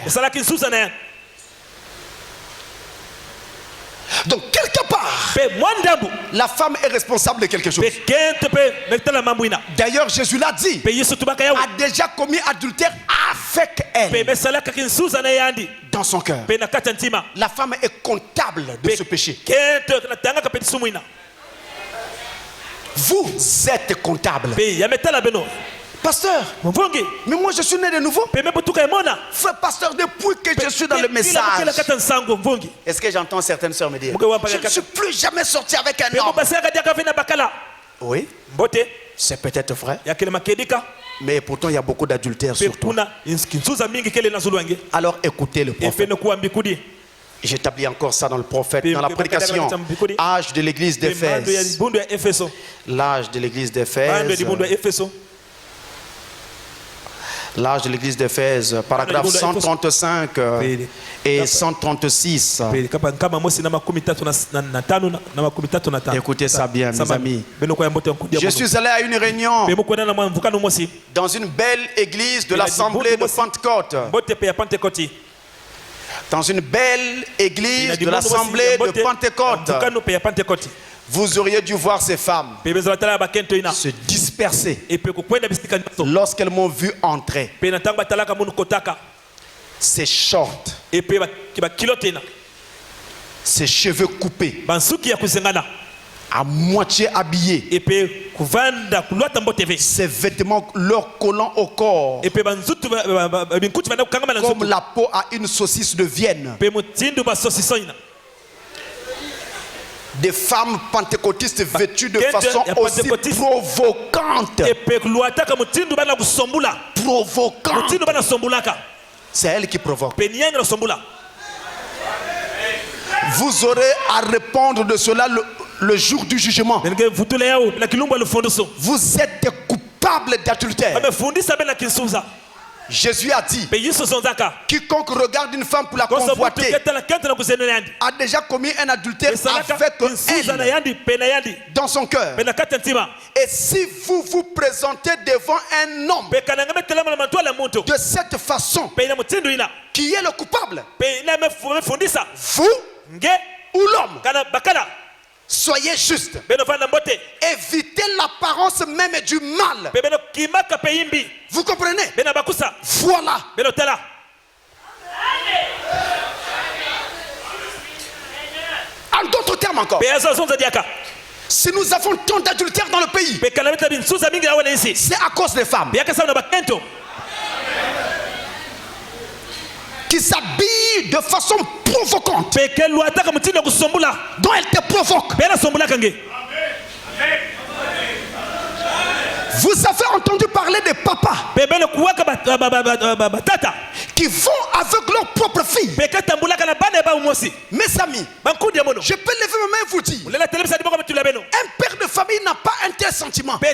Donc quelque part, la femme est responsable de quelque chose. D'ailleurs Jésus l'a dit, a déjà commis adultère avec elle dans son cœur. La femme est comptable de ce péché. Vous êtes comptable. Pasteur, mais moi je suis né de nouveau. Frère pasteur, depuis que je suis dans le message, est-ce que j'entends certaines sœurs me dire, je ne suis plus jamais sorti avec un homme? Oui, c'est peut-être vrai, mais pourtant il y a beaucoup d'adultère sur toi. Alors écoutez le prophète. J'établis encore ça dans le prophète, dans la prédication. Âge de l'église d'Éphèse. L'âge de l'église d'Éphèse. L'âge de l'église d'Éphèse, paragraphe 135 et 136. Écoutez ça bien, mes amis. Je suis allé à une réunion dans une belle église de l'Assemblée de Pentecôte. Dans une belle église de l'Assemblée de Pentecôte. Vous auriez dû voir ces femmes se disperser lorsqu'elles m'ont vu entrer. Ses shorts, ses cheveux coupés, à moitié habillés, ses vêtements leur collant au corps, comme la peau à une saucisse de Vienne. Des femmes pentecôtistes vêtues de façon aussi provocante. C'est elle qui provoque. Vous aurez à répondre de cela le jour du jugement. Vous êtes coupables d'adultère. Jésus a dit, quiconque regarde une femme pour la convoiter a déjà commis un adultère avec elle dans son cœur. Et si vous vous présentez devant un homme de cette façon, qui est le coupable, vous ou l'homme, soyez juste. Évitez l'apparence même du mal. Vous comprenez? Voilà. En d'autres termes encore, si nous avons tant d'adultères dans le pays, c'est à cause des femmes qui s'habillent de façon provocante, dont elles te provoquent. Vous avez entendu parler des papas qui vont avec leurs propres filles. Mes amis, je peux lever ma main et vous dire, un père de famille n'a pas un tel sentiment de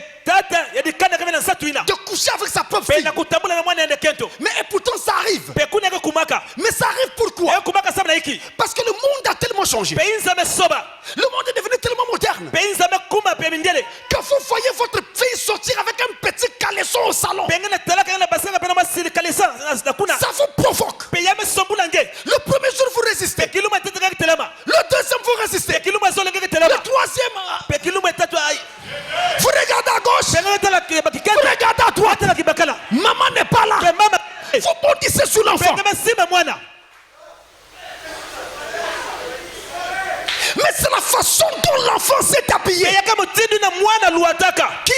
coucher avec sa propre fille. Mais et pourtant ça arrive. Mais ça arrive pourquoi? Parce que le monde a tellement changé. Le monde est devenu tellement moderne que vous voyez votre fille sortir avec un petit caleçon au salon. Ça vous provoque. Le premier jour vous résistez. Le deuxième vous résistez. Le troisième vous regardez à gauche. Vous regardez à droite. Maman n'est pas là. sur l'enfant. Mais c'est la façon dont l'enfant s'est habillé qui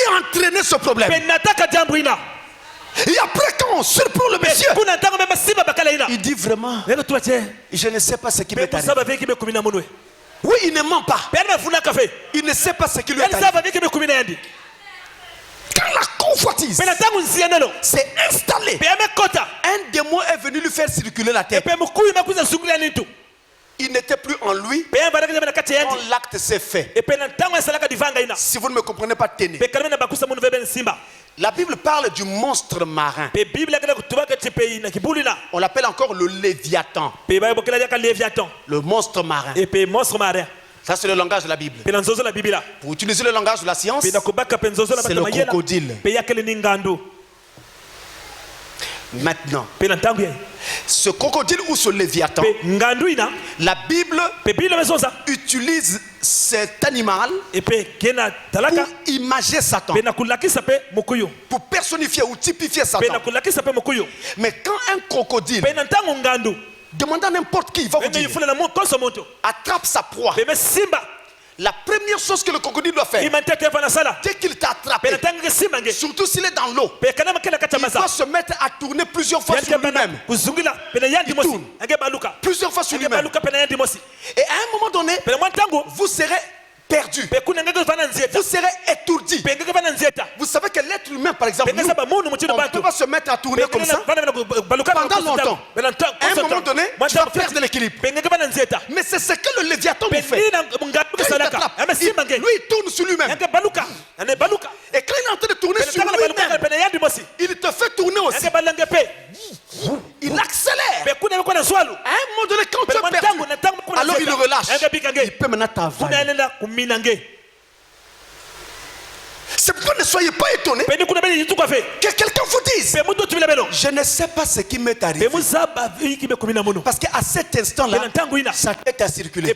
a entraîné ce problème. Et après, quand on surprend le monsieur, il dit vraiment, je ne sais pas ce qui m'est arrivé. Oui, il ne ment pas. Il ne sait pas ce qui lui est arrivé. Quand la convoitise s'est installée, un démon est venu lui faire circuler la tête. Il n'était plus en lui quand l'acte s'est fait. Si vous ne me comprenez pas, tenez. La Bible parle du monstre marin. On l'appelle encore le Léviathan. Le monstre marin. Ça, c'est le langage de la Bible. Pour utiliser le langage de la science, c'est le crocodile. Maintenant, ce crocodile ou ce Léviathan, la Bible utilise cet animal pour imager Satan, pour personnifier ou typifier Satan. Mais quand un crocodile demande à n'importe qui, il va vous dire, attrape sa proie. La première chose que le crocodile doit faire, dès qu'il t'a attrapé, surtout s'il est dans l'eau, il doit se mettre à tourner plusieurs fois sur lui-même. Il tourne plusieurs fois sur lui-même. Et à un moment donné, vous serez perdu. Vous serez étourdi. Vous savez que l'être humain, par exemple, nous, on ne peut pas se mettre à tourner comme ça pendant longtemps. À un moment donné, tu vas perdre l'équilibre. Mais c'est ce que le Léviathan nous fait. Lui, il tourne sur lui-même. Et quand il est en train de tourner sur lui-même, il te fait tourner aussi. Il accélère. À un moment donné, quand tu es perdu, alors il le relâche. Il peut maintenant t'avaler. C'est pourquoi ne soyez pas étonnés que quelqu'un vous dise, je ne sais pas ce qui m'est arrivé. Parce qu'à cet instant-là, sa tête a circulé.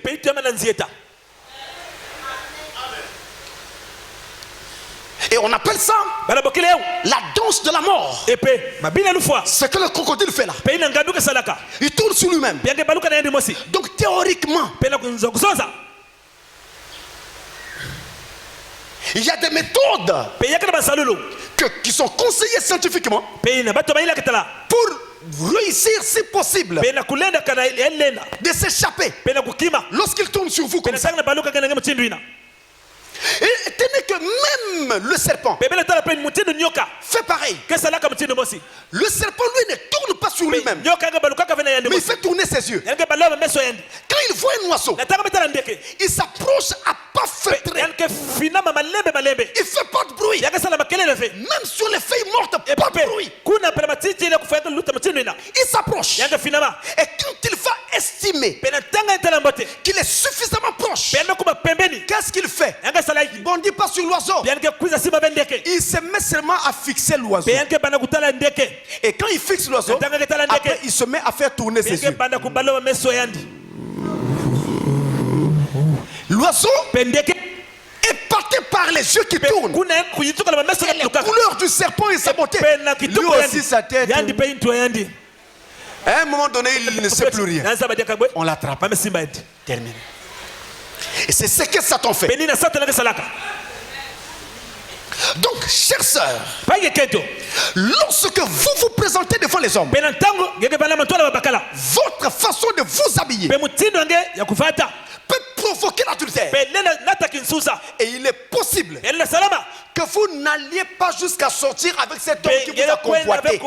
Et on appelle ça la danse de la mort. Ce que le crocodile fait là, il tourne sur lui-même. Donc théoriquement, il y a des méthodes qui sont conseillées scientifiquement pour réussir, si possible, de s'échapper lorsqu'il tourne sur vous comme ça. Et tenez que même le serpent fait pareil. Le serpent, lui, ne tourne pas sur lui-même, mais il fait tourner ses yeux. Quand il voit un oiseau, il s'approche à pas feutré. Il fait pas de bruit. Même sur les feuilles mortes, pas de bruit. Il s'approche. Et quand il va estimer qu'il est suffisamment proche, qu'est-ce qu'il fait? Il ne bondit pas sur l'oiseau. Il se met seulement à fixer l'oiseau. Et quand il fixe l'oiseau, après il se met à faire tourner ses yeux. L'oiseau est porté par les yeux qui tournent. Et les couleurs du serpent et sa beauté. Lui aussi sa tête. À un moment donné, il ne sait plus rien. On l'attrape. Terminé. Et c'est ce que Satan fait. Donc, chères sœurs, lorsque vous vous présentez devant les hommes, votre façon de vous habiller peut provoquer l'adultère. Et il est possible que vous n'alliez pas jusqu'à sortir avec cet homme qui vous a convoité.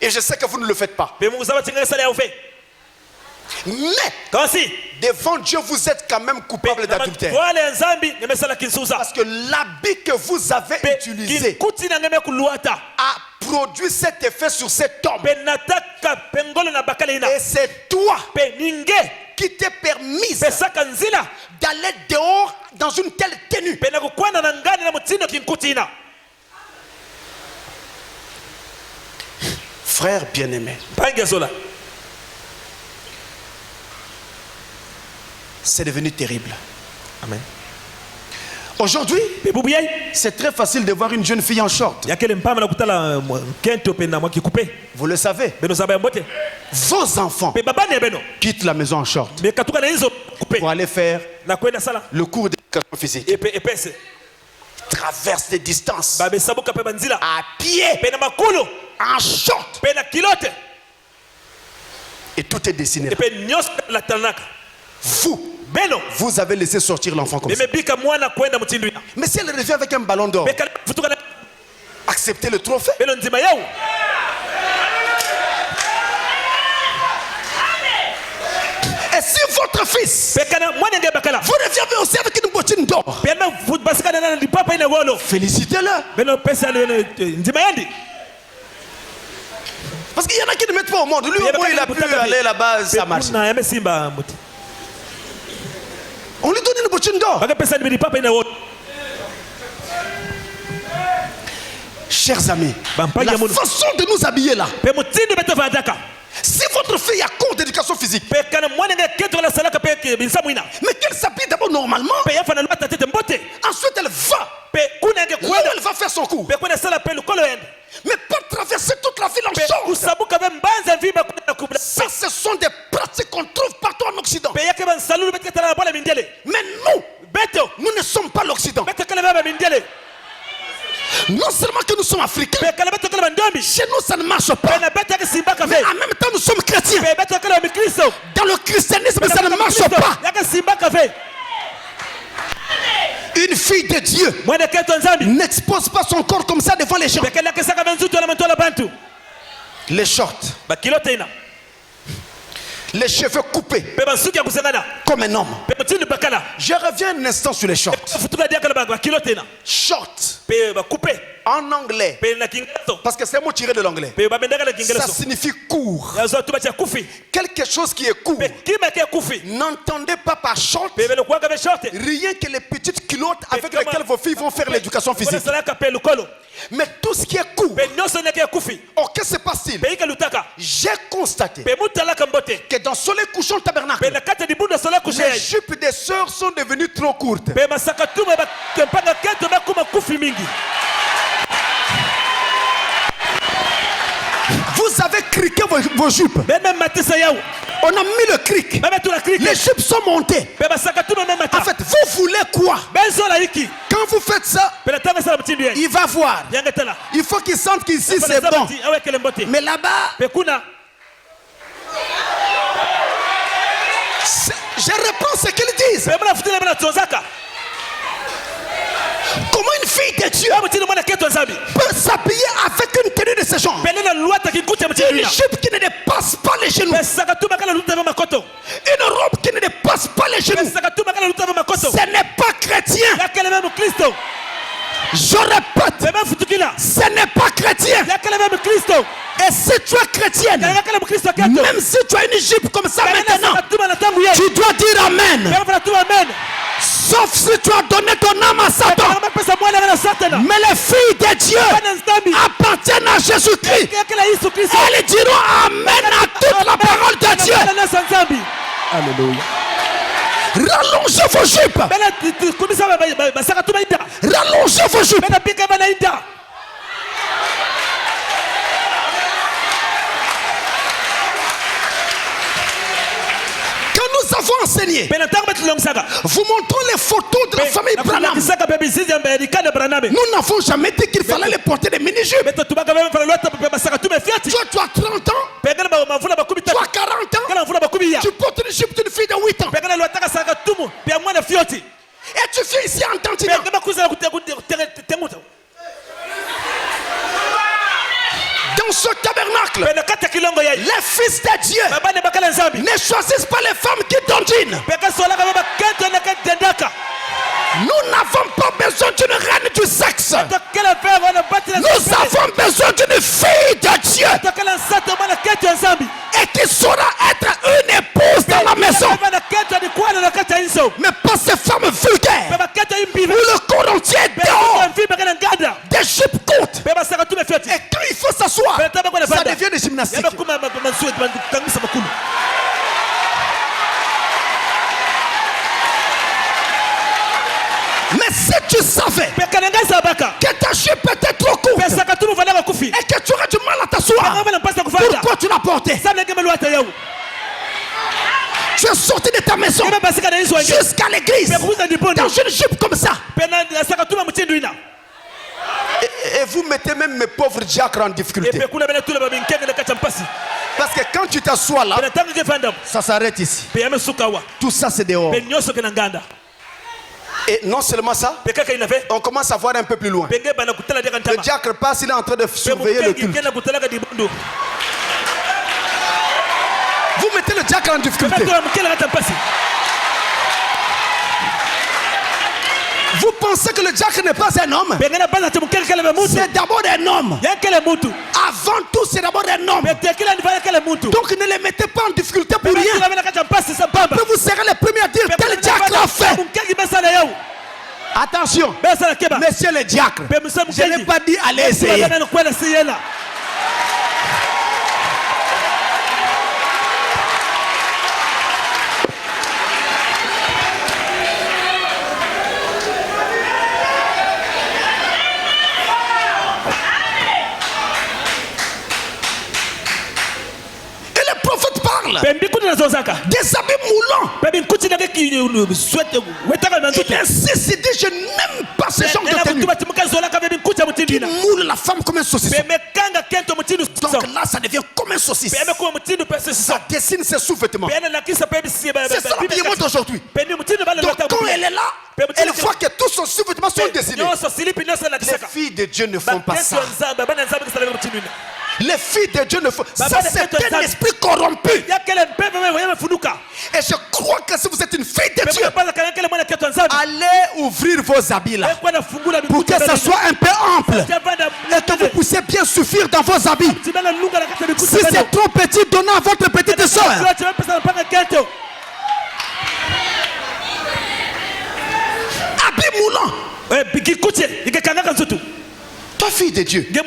Et je sais que vous ne le faites pas. Mais devant Dieu, vous êtes quand même coupable d'adultère. Parce que l'habit que vous avez utilisé a produit cet effet sur cet homme. Et c'est toi qui t'es permis d'aller dehors dans une telle tenue. Frère bien-aimé, c'est devenu terrible. Amen. Aujourd'hui, c'est très facile de voir une jeune fille en short. Vous le savez. Vos enfants quittent la maison en short pour aller faire le cours d'éducation physique. Traversent des distances à pied, en short. Et tout est dessiné. Vous avez laissé sortir l'enfant comme ça. Mais si elle revient avec un ballon d'or, acceptez le trophée. Et si votre fils, vous reviendrez aussi avec une bottine d'or, félicitez-le. Parce qu'il y en a qui ne mettent pas au monde. Lui, au moins, il a pu aller là-bas, ça marche. On lui donne une bottine d'or. Chers amis, la façon de nous habiller là. Si votre fille a cours d'éducation physique, mais qu'elle s'habille d'abord normalement, ensuite elle va où elle va faire son cours. Mais pas traverser toute la ville en short. Ça, ce sont des pratiques qu'on trouve partout en Occident. Mais nous ne sommes pas l'Occident. Non seulement que nous sommes africains, chez nous ça ne marche pas. Mais en même temps nous sommes chrétiens. Dans le christianisme ça ne marche pas. Une fille de Dieu n'expose pas son corps comme ça devant les gens. Les shorts, les cheveux coupés comme un homme. Je reviens un instant sur les shorts. Short en anglais, parce que c'est un mot tiré de l'anglais, ça signifie court. Quelque chose qui est court. N'entendez pas par short rien que les petites culottes avec lesquelles vos filles vont faire l'éducation physique. Mais tout ce qui est court, oh, que se passe-t-il? J'ai constaté que dans Soleil Couchant Tabernacle, les jupes des sœurs sont devenues trop courtes. Vous avez criqué vos jupes. On a mis le cric. Les jupes sont montées. En fait, vous voulez quoi? Quand vous faites ça, il va voir. Il faut qu'il sente qu'ici c'est bon. Mais là-bas, je reprends ce qu'ils disent. Comment une fille de Dieu peut s'habiller avec une tenue de ce genre? Une jupe qui ne dépasse pas les genoux. Une robe qui ne dépasse pas les genoux. Ce n'est pas chrétien. Je répète, ce n'est pas chrétien. Et si tu es chrétienne, même si tu as une jupe comme ça maintenant, tu dois dire Amen. Sauf si tu as donné ton âme à Satan. Mais les filles de Dieu appartiennent à Jésus-Christ. Elles diront Amen à toute la parole de Dieu. Alléluia. Rallongez vos jupes. Rallongez vos jupes. Nous avons enseigné. Vous montrons les photos de la famille Branham. Nous n'avons jamais dit qu'il fallait les porter des mini-jupes. Toi, tu as 30 ans. Tu as 40 ans. Tu portes une jupe d'une fille de 8 ans. Et tu viens ici en tantinant. Dans ce tabernacle, les fils de Dieu ne choisissent pas les femmes qui dandinent. Nous n'avons pas besoin d'une reine du sexe. Nous avons besoin d'une fille de Dieu et qui saura être une épouse dans la maison. Mais pas ces femmes vulgaires où le corps entier est dehors, des jupes courtes. Et quand il faut s'asseoir, ça devient des gymnastiques. Mais si tu comporté. Tu es sorti de ta maison jusqu'à l'église dans une jupe comme ça. Et vous mettez même mes pauvres diacres en difficulté. Parce que quand tu t'assois là, ça s'arrête ici. Tout ça c'est dehors. Et non seulement ça, on commence à voir un peu plus loin. Le diacre passe, il est en train de surveiller le culte. Vous mettez le diacre en difficulté. Vous pensez que le diacre n'est pas un homme? C'est d'abord un homme. Avant tout, c'est d'abord un homme. Donc ne les mettez pas en difficulté pour rien. Vous serez les premiers à dire tel diacre a fait. Attention, messieurs les diacres, je n'ai pas dit allez essayer. Des habits moulants. Il insiste, il dit je n'aime pas ce genre de tenue qui moule la femme comme un saucisson. Donc là ça devient comme un saucisson. Ça dessine ses sous-vêtements. C'est ça l'habillement d'aujourd'hui. Donc quand elle est là, elle voit que tous son sous-vêtements sont dessinés. Les filles de Dieu ne font pas ça. Les filles de Dieu ne font pas ça. C'est un esprit corrompu. Et je crois que si vous êtes une fille de Dieu, allez ouvrir vos habits là pour que ça soit un peu ample et que vous puissiez bien suffire dans vos habits. Si c'est trop petit, donnez à votre petite soeur. Habits moulants. Toi, fille de Dieu, vous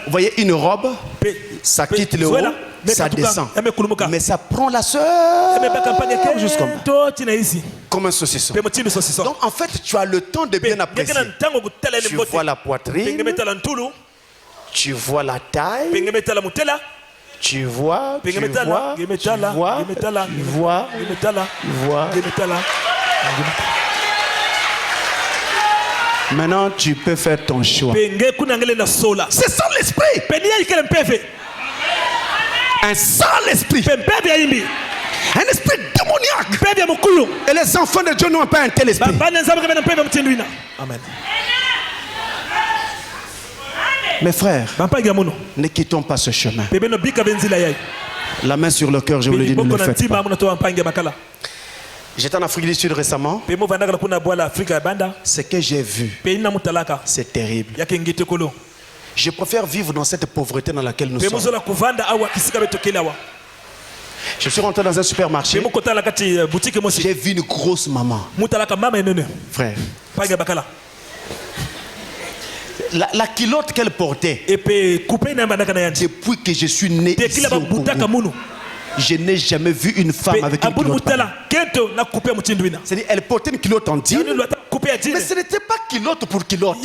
voyez une robe, ça quitte le haut, ça descend. Mais ça prend la soeur juste comme un saucisson. Donc en fait, tu as le temps de bien apprécier. Tu vois la poitrine, tu vois la taille, tu vois. Maintenant, tu peux faire ton choix. C'est ça l'esprit. Un sale esprit. Un esprit démoniaque. Et les enfants de Dieu n'ont pas un tel esprit. Amen. Mes frères, ne quittons pas ce chemin. La main sur le cœur, je vous le dis, ne le faites pas. J'étais en Afrique du Sud récemment. Ce que j'ai vu, c'est terrible. Je préfère vivre dans cette pauvreté dans laquelle nous sommes. Je suis rentré dans un supermarché. J'ai vu une grosse maman. Frère, la culotte qu'elle portait, depuis que je suis né ici au Congo, je n'ai jamais vu une femme avec une culotte. C'est-à-dire, elle portait une culotte en jean, mais ce n'était pas culotte pour culotte.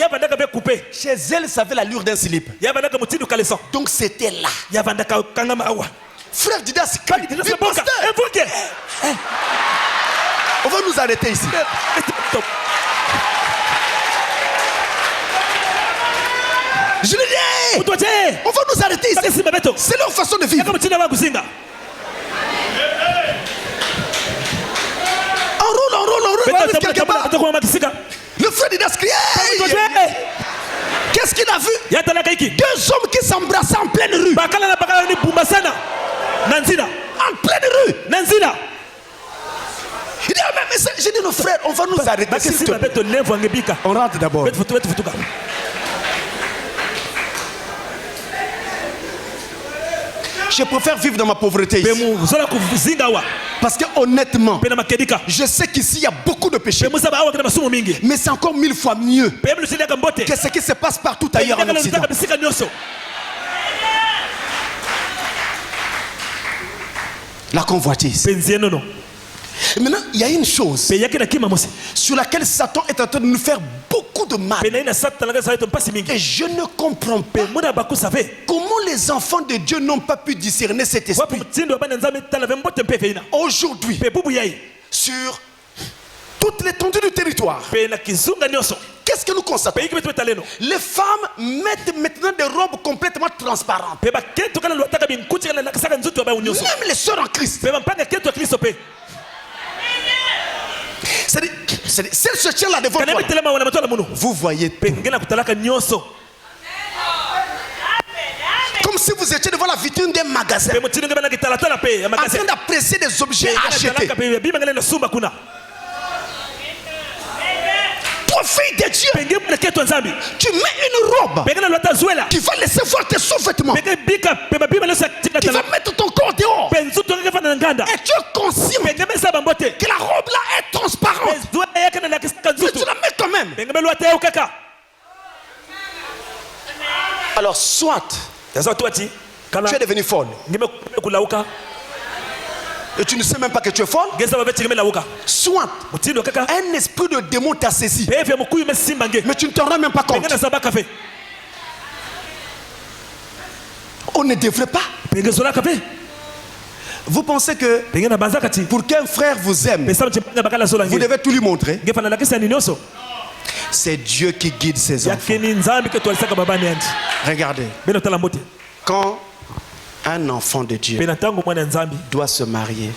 Chez elle, ça avait l'allure d'un slip. Donc c'était là. Frère Didas, on va nous arrêter ici. Je le dis, on va nous arrêter ici. C'est leur façon de vivre. On roule. Le frère Didas crie. Qu'est-ce qu'il a vu? Deux hommes qui s'embrassent en pleine rue. En pleine rue. Il dit, mais j'ai dit nos frères, on va nous arrêter. On rentre d'abord. Je préfère vivre dans ma pauvreté ici. Parce que honnêtement, je sais qu'ici il y a beaucoup de péchés. Mais c'est encore 1000 fois mieux que ce qui se passe partout ailleurs en Occident. La convoitise. Et maintenant, il y a une chose sur laquelle Satan est en train de nous faire beaucoup de mal. Et je ne comprends pas comment les enfants de Dieu n'ont pas pu discerner cet esprit. Aujourd'hui, sur toute l'étendue du territoire, qu'est-ce que nous constatons? Les femmes mettent maintenant des robes complètement transparentes. Même les sœurs en Christ. C'est-à-dire, si elle se tient là devant toi, vous voyez tout. Comme si vous étiez devant la vitrine d'un magasin, en train d'apprécier des objets à acheter. Toi, fille de Dieu, tu mets une robe qui va laisser voir tes sous-vêtements, qui va mettre ton corps dehors, et tu es conscient que la robe là est transparente, mais tu la mets quand même. Alors soit tu es devenu folle et tu ne sais même pas que tu es folle, soit un esprit de démon t'a saisi, mais tu ne t'en rends même pas compte. On ne devrait pas. Vous pensez que pour qu'un frère vous aime, vous devez tout lui montrer? C'est Dieu qui guide ses enfants. Regardez, quand un enfant de Dieu doit se marier,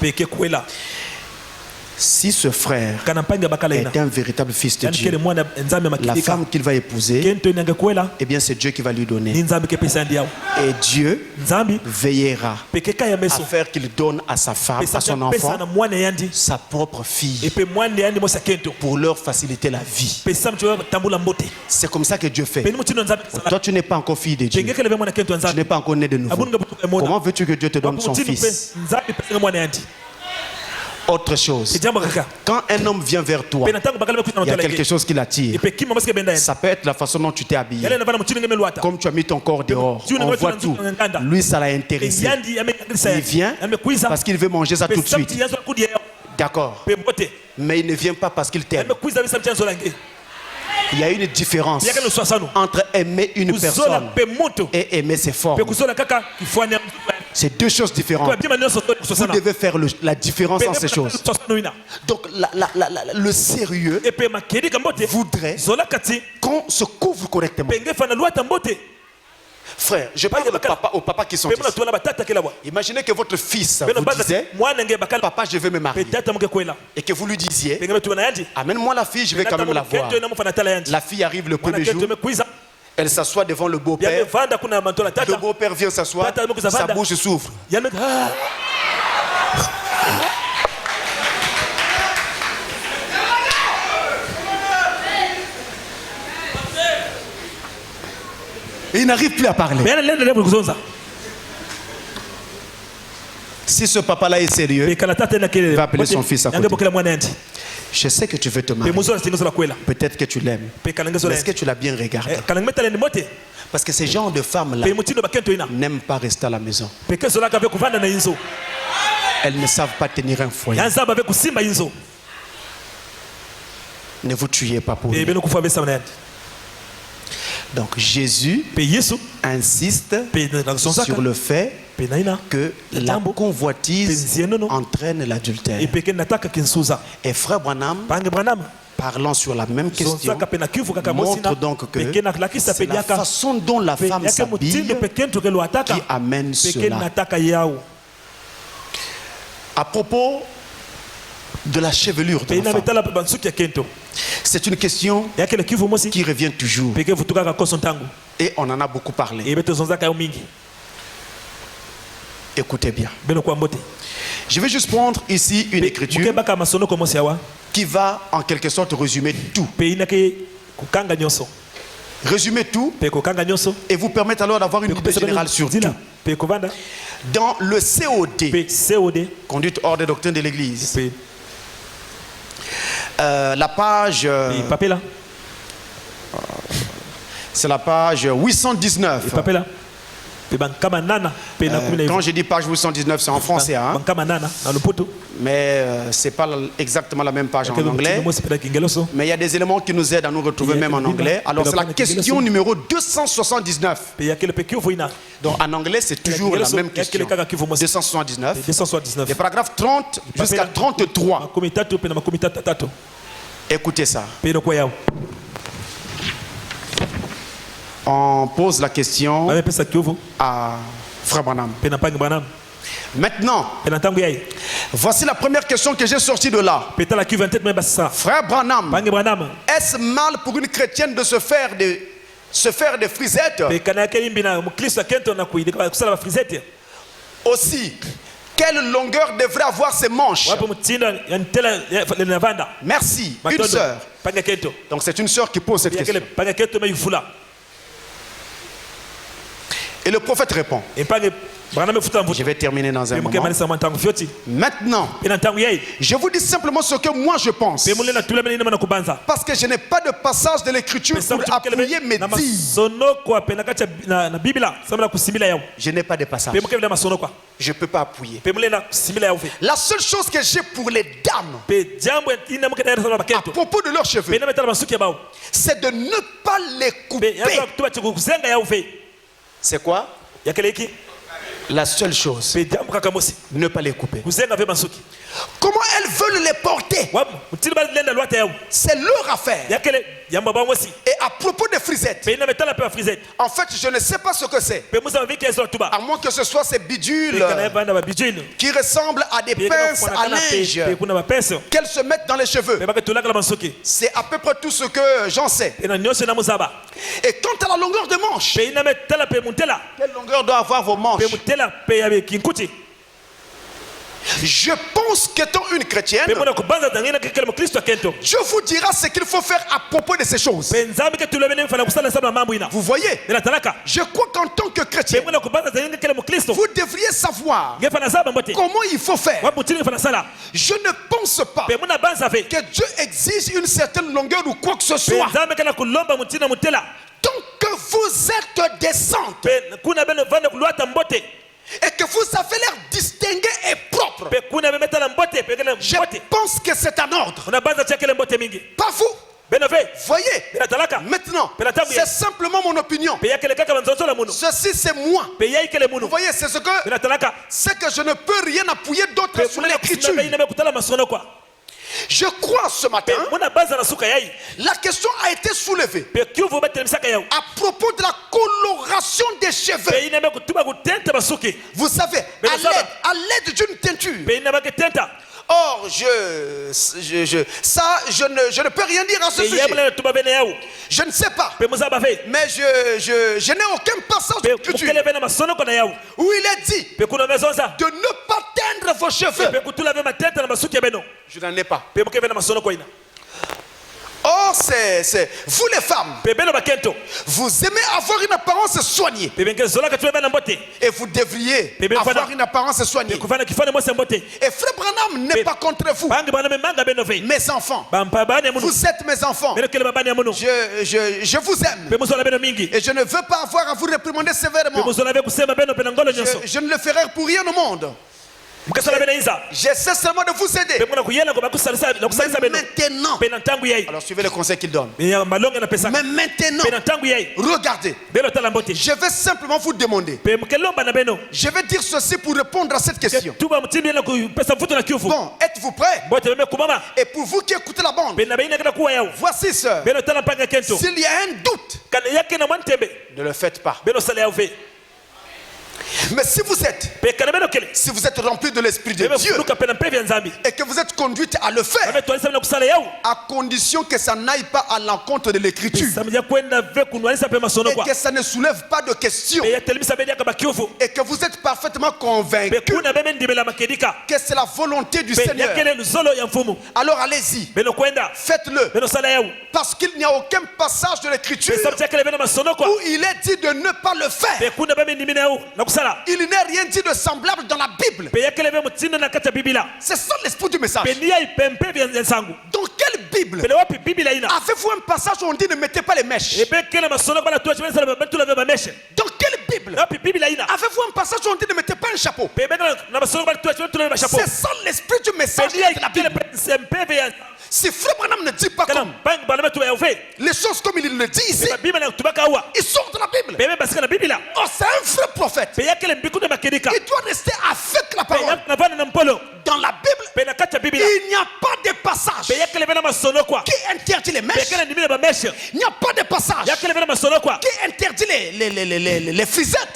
si ce frère est un véritable fils de Dieu, la femme qu'il va épouser, eh bien c'est Dieu qui va lui donner. Et Dieu veillera à faire qu'il donne à sa femme, à son enfant, sa propre fille, pour leur faciliter la vie. C'est comme ça que Dieu fait. Toi, tu n'es pas encore fille de Dieu. Tu n'es pas encore né de nouveau. Comment veux-tu que Dieu te donne son fils? Autre chose, quand un homme vient vers toi, il y a quelque chose qui l'attire. Ça peut être la façon dont tu t'es habillé, comme tu as mis ton corps dehors, on voit tout. Lui, ça l'a intéressé. Il vient parce qu'il veut manger ça tout de suite. D'accord. Mais il ne vient pas parce qu'il t'aime. Il y a une différence entre aimer une personne et aimer ses formes. C'est deux choses différentes. Vous devez faire la différence entre ces choses. Donc le sérieux voudrait qu'on se couvre correctement. Frère, je parle aux papas qui sont ici. Imaginez que votre fils vous disait, papa, je veux me marier. Et que vous lui disiez, amène-moi la fille, je vais quand même la voir. La fille arrive le premier jour. Elle s'assoit devant le beau-père. Le beau-père vient s'asseoir. Sa bouche s'ouvre. Et il n'arrive plus à parler. Si ce papa-là est sérieux, il va appeler son fils à côté. Je sais que tu veux te marier. Peut-être que tu l'aimes. Mais est-ce que tu l'as bien regardé? Parce que ces genres de femmes-là n'aiment pas rester à la maison. Elles ne savent pas tenir un foyer. Ne vous tuez pas pour lui. Donc Jésus insiste sur le fait que la convoitise entraîne l'adultère. Et frère Branham, parlant sur la même question, montre donc que c'est la façon dont la femme s'habille qui amène cela. À propos de la chevelure de la femme, c'est une question qui revient toujours. Et on en a beaucoup parlé. Écoutez bien. Je vais juste prendre ici une écriture qui va en quelque sorte résumer tout. Résumer tout et vous permettre alors d'avoir une idée générale sur tout. Dans le COD, Conduite hors des doctrines de l'Église, la page, c'est la page 819. Quand je dis page 819, c'est en français. Hein? Mais ce n'est pas exactement la même page en anglais. Mais il y a des éléments qui nous aident à nous retrouver même en anglais. Alors c'est la question numéro 279. Donc en anglais, c'est toujours la même question. 279. Des paragraphes 30 jusqu'à 33. Écoutez ça. On pose la question à Frère Branham. Maintenant, voici la première question que j'ai sortie de là. Frère Branham, est-ce mal pour une chrétienne de se faire des frisettes? Aussi, quelle longueur devrait avoir ses manches? Merci. Une sœur. Donc c'est une sœur qui pose cette question. Et le prophète répond. Je vais terminer dans un moment. Maintenant, je vous dis simplement ce que moi je pense. Parce que je n'ai pas de passage de l'écriture pour appuyer mes dires. Je n'ai pas de passage. Je ne peux pas appuyer. La seule chose que j'ai pour les dames à propos de leurs cheveux, c'est de ne pas les couper. C'est quoi? La seule chose, ne pas les couper. Comment elles veulent les porter, c'est leur affaire. Et à propos des frisettes, en fait, je ne sais pas ce que c'est. À moins que ce soit ces bidules qui ressemblent à des pinces à linge qu'elles se mettent dans les cheveux. C'est à peu près tout ce que j'en sais. Et quant à la longueur de manche, quelle longueur doit avoir vos manches? Je pense qu'étant une chrétienne, Dieu vous dira ce qu'il faut faire à propos de ces choses. Vous voyez, je crois qu'en tant que chrétien, vous devriez savoir comment il faut faire. Je ne pense pas que Dieu exige une certaine longueur ou quoi que ce soit. Tant que vous êtes décente et que vous avez l'air distingué et propre, je pense que c'est un ordre. Pas vous. Voyez, maintenant, c'est simplement mon opinion. Ceci, c'est moi. Vous voyez, c'est que je ne peux rien appuyer d'autre sur l'écriture. Je crois ce matin, la question a été soulevée à propos de la coloration des cheveux. Vous savez, à l'aide d'une teinture. Or, je ne peux rien dire à ce sujet. Je ne sais pas. Mais je n'ai aucun passage d'écriture où il est dit de ne pas teindre vos cheveux. Je n'en ai pas. Or, c'est vous les femmes. Vous aimez avoir une apparence soignée. Et vous devriez avoir une apparence soignée. Et Frère Branham n'est pas contre vous. Mes enfants, vous êtes mes enfants. Je vous aime. Et je ne veux pas avoir à vous réprimander sévèrement. Je ne le ferai pour rien au monde. J'essaie seulement de vous aider. Mais maintenant, alors suivez le conseil qu'il donne. Mais maintenant, regardez, je vais simplement vous demander. Je vais dire ceci pour répondre à cette question. Bon, êtes-vous prêts? Et pour vous qui écoutez la bande, voici, sœur, s'il y a un doute, ne le faites pas. Mais si vous êtes rempli de l'Esprit de Dieu et que vous êtes conduite à le faire, à condition que ça n'aille pas à l'encontre de l'Écriture et que ça ne soulève pas de questions et que vous êtes parfaitement convaincu que c'est la volonté du Seigneur, alors allez-y, faites-le, parce qu'il n'y a aucun passage de l'Écriture où il est dit de ne pas le faire. Il n'est rien dit de semblable dans la Bible. C'est ça l'esprit du message. Dans quelle Bible avez-vous un passage où on dit ne mettez pas les mèches? Dans quelle Bible. Avez-vous un passage où on dit ne mettez pas un chapeau? C'est ça l'esprit du message de la Bible. Si Frère Branham ne dit pas comme les choses comme il le dit ici, il sort de la Bible. Oh, c'est un vrai prophète. Il doit rester avec la parole. Dans la Bible, il n'y a pas de passage qui interdit les mèches. Il n'y a pas de passage qui interdit les frisettes.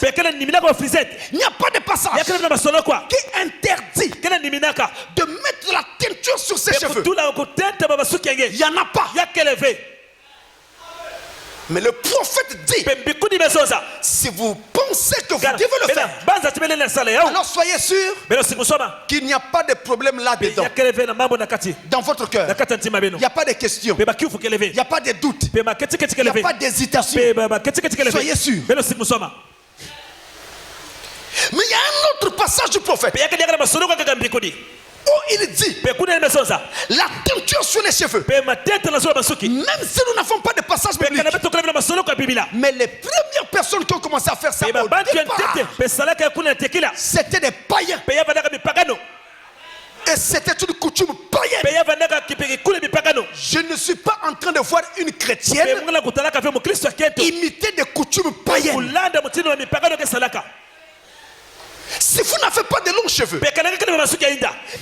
Il n'y a pas de passage qui interdit de mettre la teinture sur ses cheveux. Il n'y en a pas. Mais le prophète dit, si vous pensez que vous devez le faire, alors soyez sûr qu'il n'y a pas de problème là-dedans. Dans votre cœur, il n'y a pas de questions, il n'y a pas de doutes, il n'y a pas d'hésitation. Soyez sûr. Mais il y a un autre passage du prophète où il dit la teinture sur les cheveux. Même si nous n'avons pas de passage biblique, mais les premières personnes qui ont commencé à faire ça au départ, c'était des païens. Et c'était une coutume païenne. Je ne suis pas en train de voir une chrétienne imiter des coutumes païennes. Si vous n'avez pas de longs cheveux et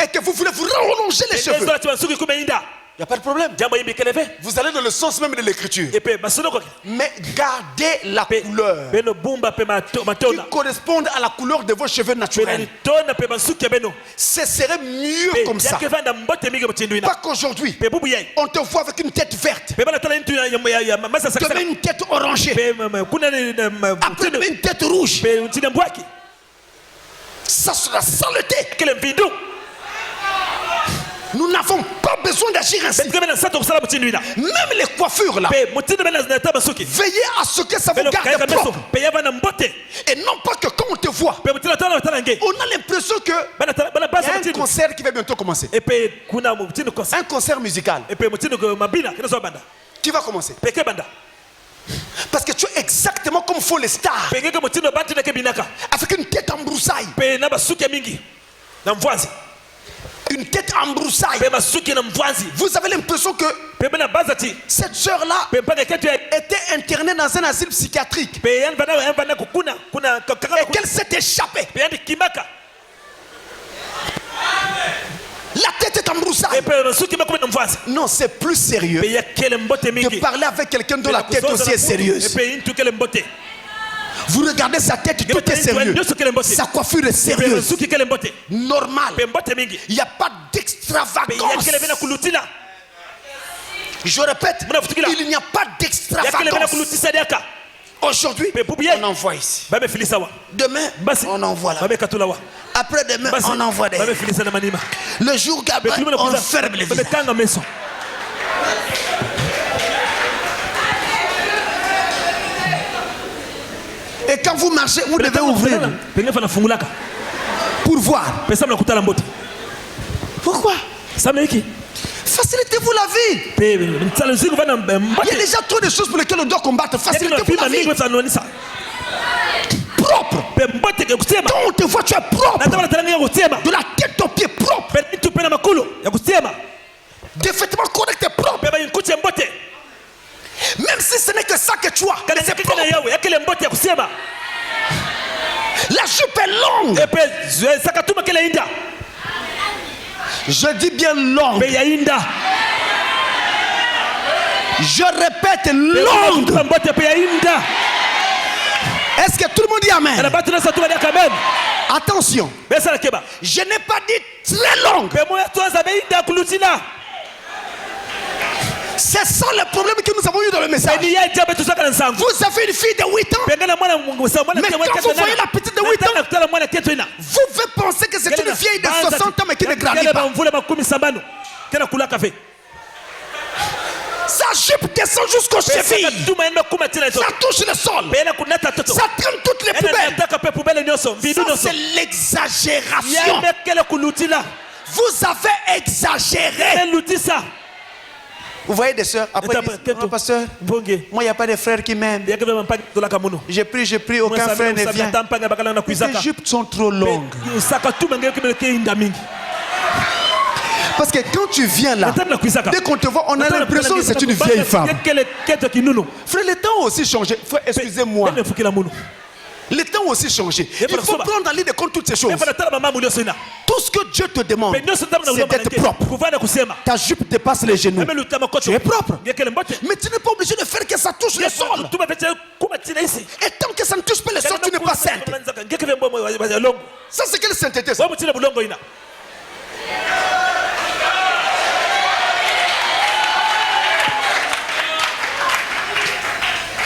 que vous voulez vous rallonger les cheveux, il n'y a pas de problème. Vous allez dans le sens même de l'écriture. Mais gardez la couleur qui corresponde à la couleur de vos cheveux naturels. Ce serait mieux comme ça. Pas qu'aujourd'hui, on te voit avec une tête verte, demain une tête orangée, après demain une tête rouge. Ça sera saleté. Nous n'avons pas besoin d'agir ainsi. Même les coiffures là, veillez à ce que ça vous garde propre. Et non pas que quand on te voit, on a l'impression que il y a un concert qui va bientôt commencer. Un concert musical qui va commencer. Parce que tu es exactement comme font les stars, avec une tête en broussaille. Une tête en broussaille. Vous avez l'impression que cette sœur-là était internée dans un asile psychiatrique et qu'elle s'est échappée. La tête est en broussaille. Non, c'est plus sérieux de parler avec quelqu'un dont la tête aussi est sérieuse. Vous regardez sa tête, tout est sérieux. Sa coiffure est sérieuse, normale. Il n'y a pas d'extravagance. Je répète, il n'y a pas d'extravagance. Aujourd'hui, on envoie ici. Demain, on envoie là. Après demain, on envoie derrière. Le jour Gabin, on ferme les visages. Et quand vous marchez, vous devez ouvrir pour voir. Pourquoi? Facilitez-vous la vie. Il y a déjà trop de choses pour lesquelles on doit combattre. Facilitez-vous la vie. Propre. Quand on te voit, tu es propre. De la tête aux pieds propre. Des vêtements corrects et propres. Même si ce n'est que ça que tu as. La jupe est longue. Je dis bien longue. Je répète, longue. Est-ce que tout le monde dit amen? Attention. Je n'ai pas dit très longue. C'est ça le problème que nous avons eu dans le message. Vous avez une fille de 8 ans. Mais quand vous voyez la petite de 8 ans, vous devez penser que c'est une vieille de 60 ans mais qui ne grandit pas. Sa jupe descend jusqu'aux chevilles. Ça touche le sol. Ça traîne toutes les poubelles. Ça c'est l'exagération. Vous avez exagéré. Vous voyez des sœurs, après ils disent, non, pasteur, moi il n'y a pas de frères qui m'aiment. J'ai pris, aucun frère ne vient. Les jupes sont trop longues. Parce que quand tu viens là, dès qu'on te voit, on a l'impression que c'est une vieille femme. Frère, le temps a aussi changé. Frère, excusez-moi. Le temps a aussi changé. Il faut prendre en ligne de compte toutes ces choses. Tout ce que Dieu te demande, c'est d'être propre. Ta jupe dépasse les genoux. Tu es propre. Mais tu n'es pas obligé de faire que ça touche le sol. Et tant que ça ne touche pas le sol, tu n'es pas sainte. Ça, c'est quelle sainteté ça?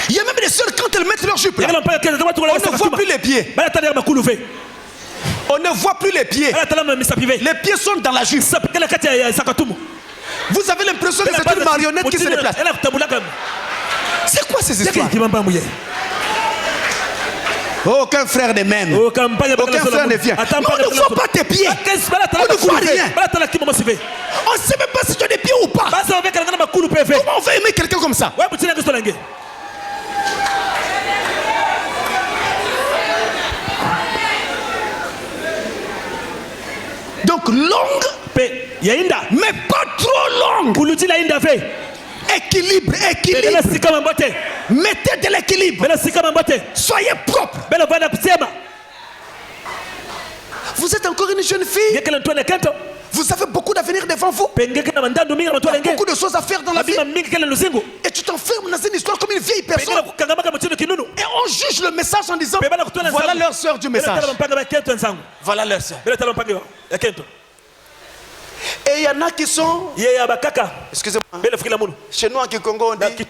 Il y a même des sœurs, quand elles mettent leur jupe là, on ne voit plus les pieds. On ne voit plus les pieds. Les pieds sont dans la jupe. Vous avez l'impression que c'est une marionnette qui se déplace. C'est quoi ces histoires? Aucun frère ne m'aime. Aucun frère ne vient. Mais on ne voit pas tes pieds. On ne voit rien. On ne sait même pas si tu as des pieds ou pas. Comment on va aimer quelqu'un comme ça? Donc longue, mais pas trop longue. Équilibre. Mettez de l'équilibre. Soyez propre. Vous êtes encore une jeune fille. Vous avez beaucoup d'avenir devant vous. Il y a beaucoup de choses à faire dans la vie. Et tu t'enfermes dans une histoire comme une vieille personne. Et on juge le message en disant, voilà leur sœur du message. Voilà leur sœur. Et il y en a qui sont... Excusez-moi. Chez nous en Kikongo on dit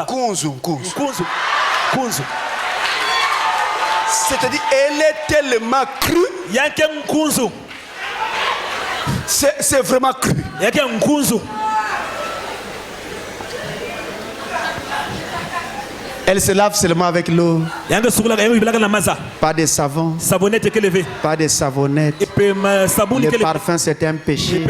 Kunzu. C'est-à-dire elle est tellement crue. C'est vraiment cru. Elle se lave seulement avec l'eau. Pas de savon. Pas de savonnette. Le parfum c'est un péché.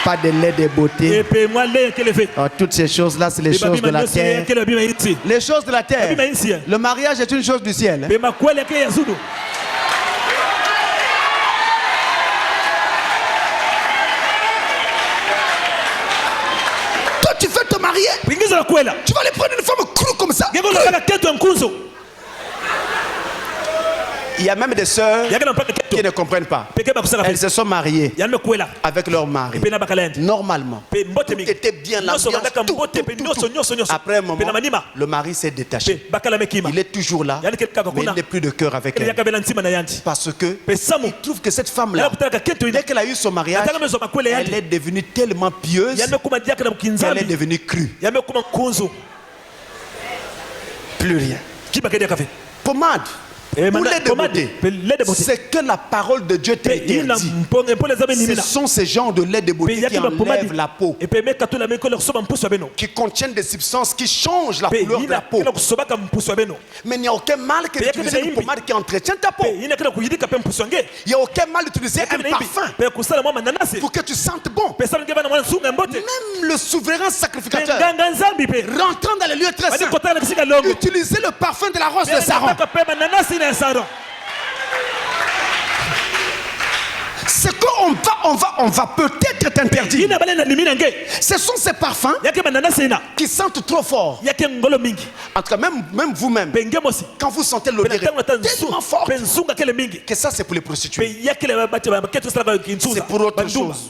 Pas de lait de beauté. Toutes ces choses-là, c'est les choses de la terre. Les choses de la terre. Le mariage est une chose du ciel. Toi, tu veux te marier. Tu vas aller prendre une femme crue comme ça. Il y a même des sœurs qui ne comprennent pas. Elles se sont mariées avec leur mari. Normalement, tout était bien là. Après un moment, le mari s'est détaché. Il est toujours là, mais il n'est plus de cœur avec elle. Parce que il trouve que cette femme-là, dès qu'elle a eu son mariage, elle est devenue tellement pieuse qu'elle est devenue crue. Plus rien. Pommade. Pour lait de beauté, c'est que la parole de Dieu t'interdit. Ce sont ces genres de lait de beauté qui enlèvent la peau, qui contiennent des substances qui changent la couleur de la peau. Mais il n'y a aucun mal que d'utiliser une pommade qui entretient ta peau. Il n'y a aucun mal d'utiliser un parfum pour que tu sentes bon. Même le souverain sacrificateur, rentrant dans les lieux très saints, utilisait le parfum de la rose de Saron. Ce qu'on va peut-être t'interdire, ce sont ces parfums qui sentent trop fort. En tout cas, même vous-même, quand vous sentez l'odeur tellement forte que ça c'est pour les prostituées, c'est pour autre chose.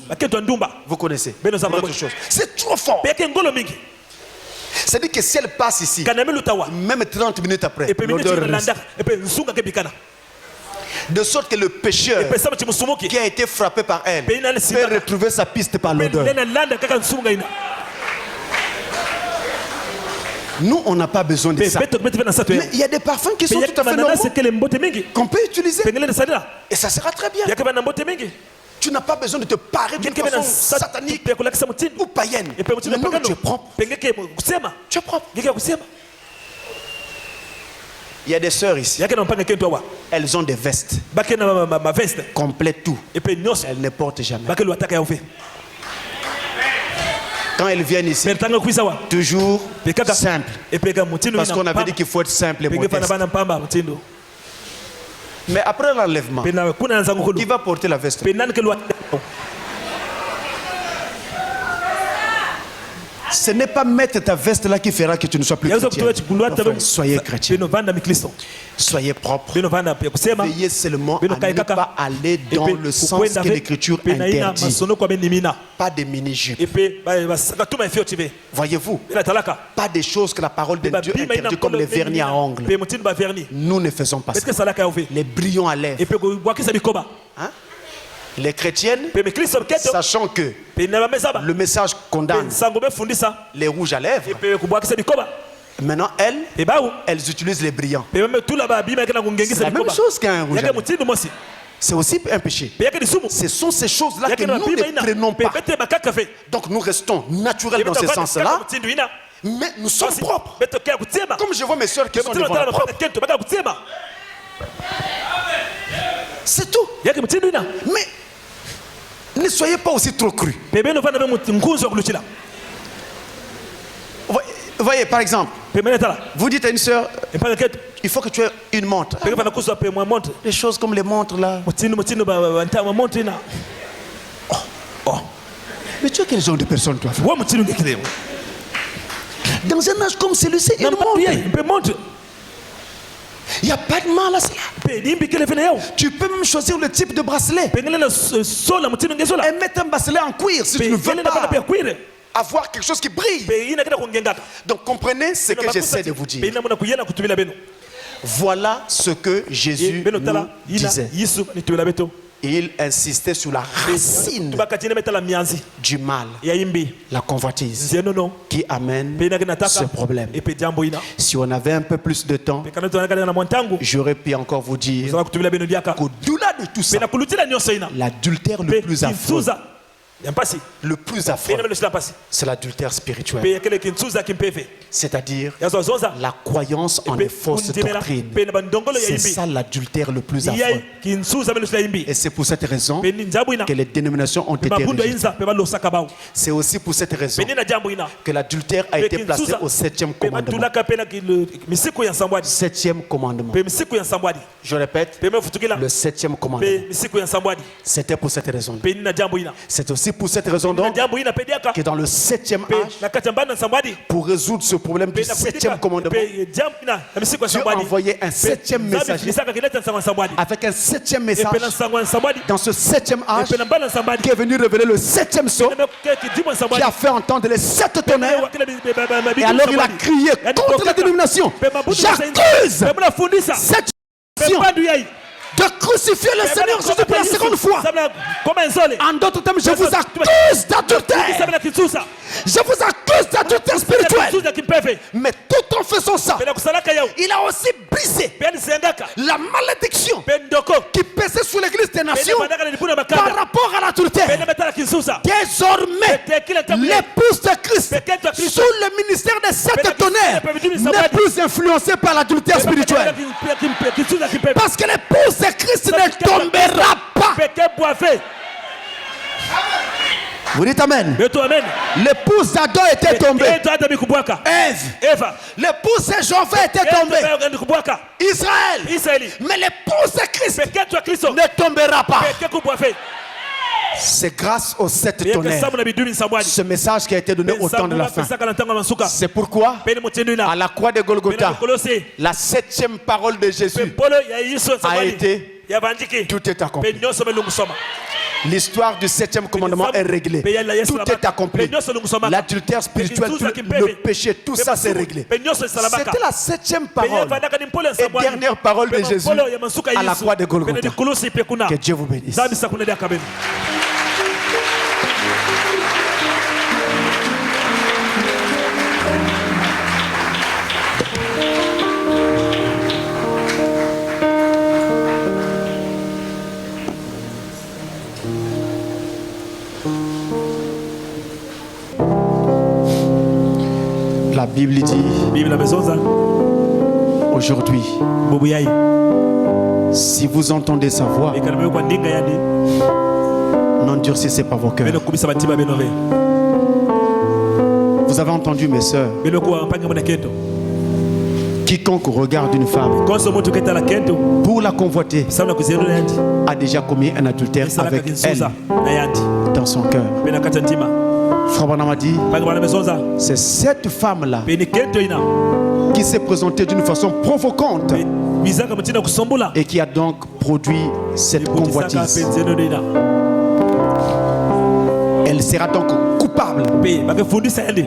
Vous connaissez, pour autre chose. C'est trop fort. C'est-à-dire que si elle passe ici, même 30 minutes après, l'odeur reste. De sorte que le pécheur qui a été frappé par elle peut retrouver sa piste par l'odeur. Nous, on n'a pas besoin de ça. Mais il y a des parfums qui sont tout à fait normaux qu'on peut utiliser. Et ça sera très bien. Tu n'as pas besoin de te parer d'une façon satanique ou païenne. Maintenant, tu es propre. Tu es propre. Il y a des sœurs ici. Elles ont des vestes. Complètes tout. Elles ne portent jamais. Quand elles viennent ici, toujours simple. Parce qu'on avait dit qu'il faut être simple et modeste. Mais après l'enlèvement, qui va porter la veste? Ce n'est pas mettre ta veste là qui fera que tu ne sois plus chrétien. Enfin, soyez chrétien. Soyez propre. Veillez seulement à ne pas aller dans le sens que l'Écriture interdit. Pas de mini-jupe. Voyez-vous, pas des choses que la parole de Dieu interdit comme les vernis à ongles. Nous ne faisons pas ça. Les brillants à lèvres. Hein? Les chrétiennes, sachant que le message condamne les rouges à lèvres, maintenant elles utilisent les brillants. C'est la même chose qu'un rouge à lèvres. C'est aussi un péché. Ce sont ces choses-là que nous ne prenons pas. Donc nous restons naturels dans ce sens-là, mais nous sommes propres. Comme je vois mes soeurs qui sont devant la propre. C'est tout. Mais ne soyez pas aussi trop crus. Voyez, par exemple, vous dites à une soeur, il faut que tu aies une montre. Des choses comme les montres là. Mais tu es quel genre de personne toi? Dans un âge comme celui-ci, une montre. Il n'y a pas de mal à cela. Tu peux même choisir le type de bracelet. Et mettre un bracelet en cuir si tu ne veux pas avoir quelque chose qui brille. Donc comprenez ce que j'essaie de vous dire. Voilà ce que Jésus nous disait. Il insistait sur la racine du mal, la convoitise, qui amène ce problème. Si on avait un peu plus de temps, j'aurais pu encore vous dire qu'au-delà de tout ça, l'adultère le plus affreux, c'est l'adultère spirituel. C'est-à-dire la croyance en des fausses doctrines. C'est ça l'adultère le plus affreux. Et c'est pour cette raison que les dénominations ont été rejetées. C'est aussi pour cette raison que l'adultère a été placé au 7e commandement. 7e commandement. Je répète, le 7e commandement. C'était pour cette raison. C'est aussi pour cette raison donc que dans le 7e âge, pour résoudre ce problème du 7e commandement, Dieu a envoyé un 7e messager avec un 7e message dans ce 7e âge qui est venu révéler le 7e sceau, qui a fait entendre les 7 tonnerres. Et alors il a crié contre la dénomination: j'accuse cette de crucifier le Seigneur Jésus pour la seconde fois. En d'autres termes, je vous accuse d'adultère. Je vous accuse d'adultère spirituel. Mais tout en faisant ça, il a aussi brisé la malédiction qui pesait sur l'église des nations par rapport à l'adultère. Désormais, l'épouse de Christ, sous le ministère des 7 tonnerres, n'est plus influencée par l'adultère spirituel. Parce que l'épouse de Christ ne tombera pas. Vous dites amen. L'épouse d'Adam était tombée. Ève. L'épouse de Jova était tombée. Israël. Mais l'épouse de Christ ne tombera pas. C'est grâce aux 7 tonnerres, ce message qui a été donné au temps de la fin. C'est pourquoi à la croix de Golgotha, la 7e parole de Jésus a été: tout est accompli. L'histoire du 7e commandement est réglée. Tout est accompli. L'adultère spirituel, le péché, tout ça c'est réglé. C'était la 7e parole et dernière parole de Jésus à la croix de Golgotha. Que Dieu vous bénisse. La Bible dit Aujourd'hui, si vous entendez sa voix, n'endurcissez pas vos cœurs. Vous avez entendu, mes sœurs, quiconque regarde une femme pour la convoiter a déjà commis un adultère avec elle dans son cœur. Frère Branham a dit, c'est cette femme-là qui s'est présentée d'une façon provocante et qui a donc produit cette convoitise. Elle sera donc coupable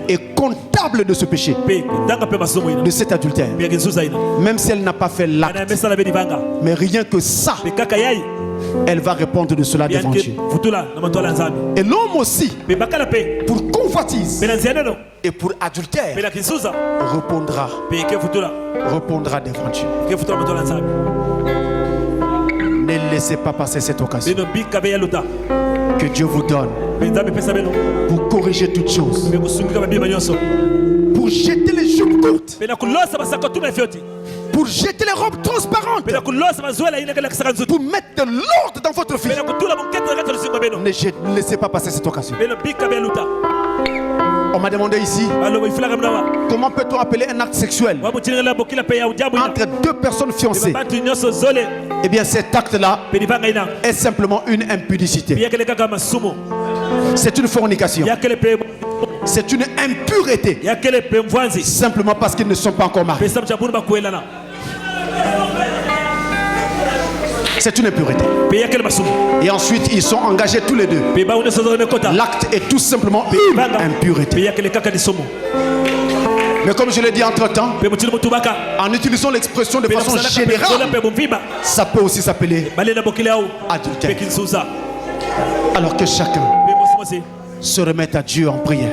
et comptable de ce péché, de cet adultère, même si elle n'a pas fait l'acte. Mais rien que ça, elle va répondre de cela devant Dieu. Et l'homme aussi, pour convoitise et pour adultère, répondra devant Dieu. Ne laissez pas passer cette occasion que Dieu vous donne pour corriger toutes choses, pour jeter les jupes courtes, pour jeter les robes transparentes, pour mettre de l'ordre dans votre vie. Ne laissez pas passer cette occasion. On m'a demandé ici, comment peut-on appeler un acte sexuel entre deux personnes fiancées? Eh bien, cet acte-là est simplement une impudicité. C'est une fornication. C'est une impureté. Simplement parce qu'ils ne sont pas encore mariés. C'est une impureté. Et ensuite, ils sont engagés tous les deux. L'acte est tout simplement une impureté. Mais comme je l'ai dit entre-temps, en utilisant l'expression de façon générale, ça peut aussi s'appeler adultère. Alors que chacun se remette à Dieu en prière.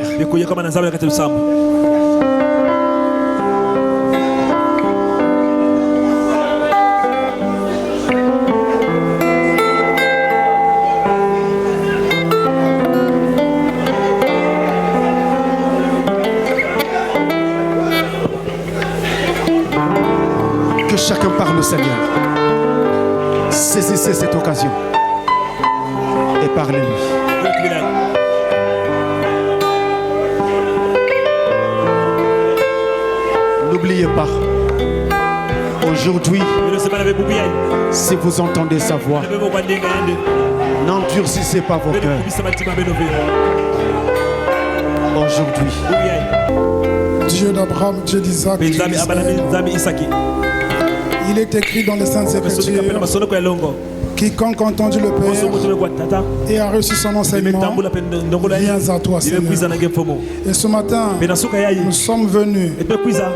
Que chacun parle au Seigneur. Saisissez cette occasion et parlez-lui. N'oubliez pas, aujourd'hui, si vous entendez sa voix, n'endurcissez pas vos cœurs. Aujourd'hui, Dieu d'Abraham, Dieu d'Isaac, Dieu d'Israël. Il est écrit dans les Saintes Écritures, quiconque a entendu le Père et a reçu son enseignement, viens à toi, Seigneur. Et ce matin, nous sommes venus,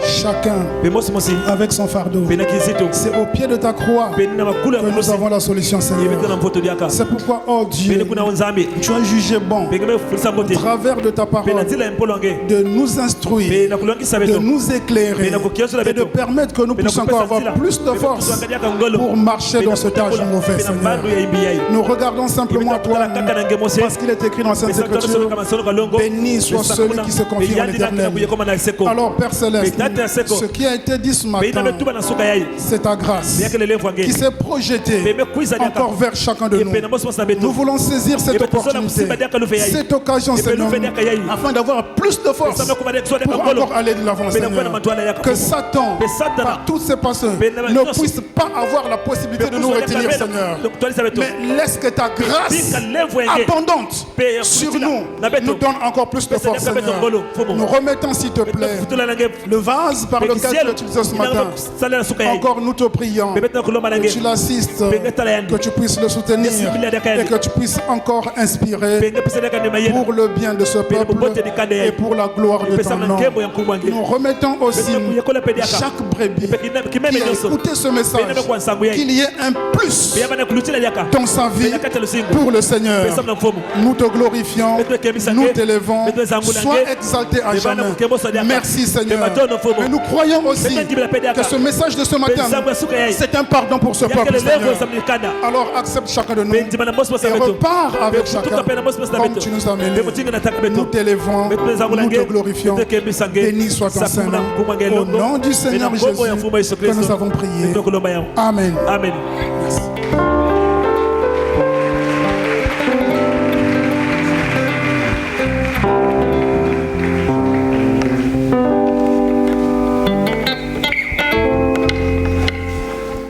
chacun avec son fardeau. C'est au pied de ta croix que nous avons la solution, Seigneur. C'est pourquoi, oh Dieu, tu as jugé bon, au travers de ta parole, de nous instruire, de nous éclairer et de permettre que nous puissions encore avoir plus de force pour marcher dans ce tâche mauvais, Seigneur. Nous regardons simplement toi, parce qu'il est écrit dans cette écriture, béni soit celui qui se confie en l'Éternel. Alors Père Céleste, ce qui a été dit ce matin, c'est ta grâce qui s'est projetée encore vers chacun de nous. Nous voulons saisir cette opportunité, cette occasion, Seigneur, afin d'avoir plus de force pour encore aller de l'avant, Seigneur. Que Satan, par toutes ses passeurs, ne puisse pas avoir la possibilité de nous retenir, Seigneur. Mais laisse que ta grâce abondante sur nous donne encore plus de force, Seigneur. Nous remettons, s'il te plaît, le vase par lequel tu as utilisé ce matin. Encore nous te prions que tu l'assistes, que tu puisses le soutenir et que tu puisses encore inspirer pour le bien de ce peuple et pour la gloire de ton nom. Nous remettons aussi chaque brebis qui a écouté ce message, qu'il y ait un plus dans sa vie pour le Seigneur. Nous te glorifions, nous t'élevons. Sois exalté à jamais. Merci Seigneur. Mais nous croyons aussi que ce message de ce matin, c'est un pardon pour ce peuple, Seigneur. Alors accepte chacun de nous et repars avec chacun comme tu nous as menés. Nous t'élevons, nous te glorifions. Béni soit ton Saint-Nom. Au nom du Seigneur Jésus que nous avons prié. Amen. Amen. Merci.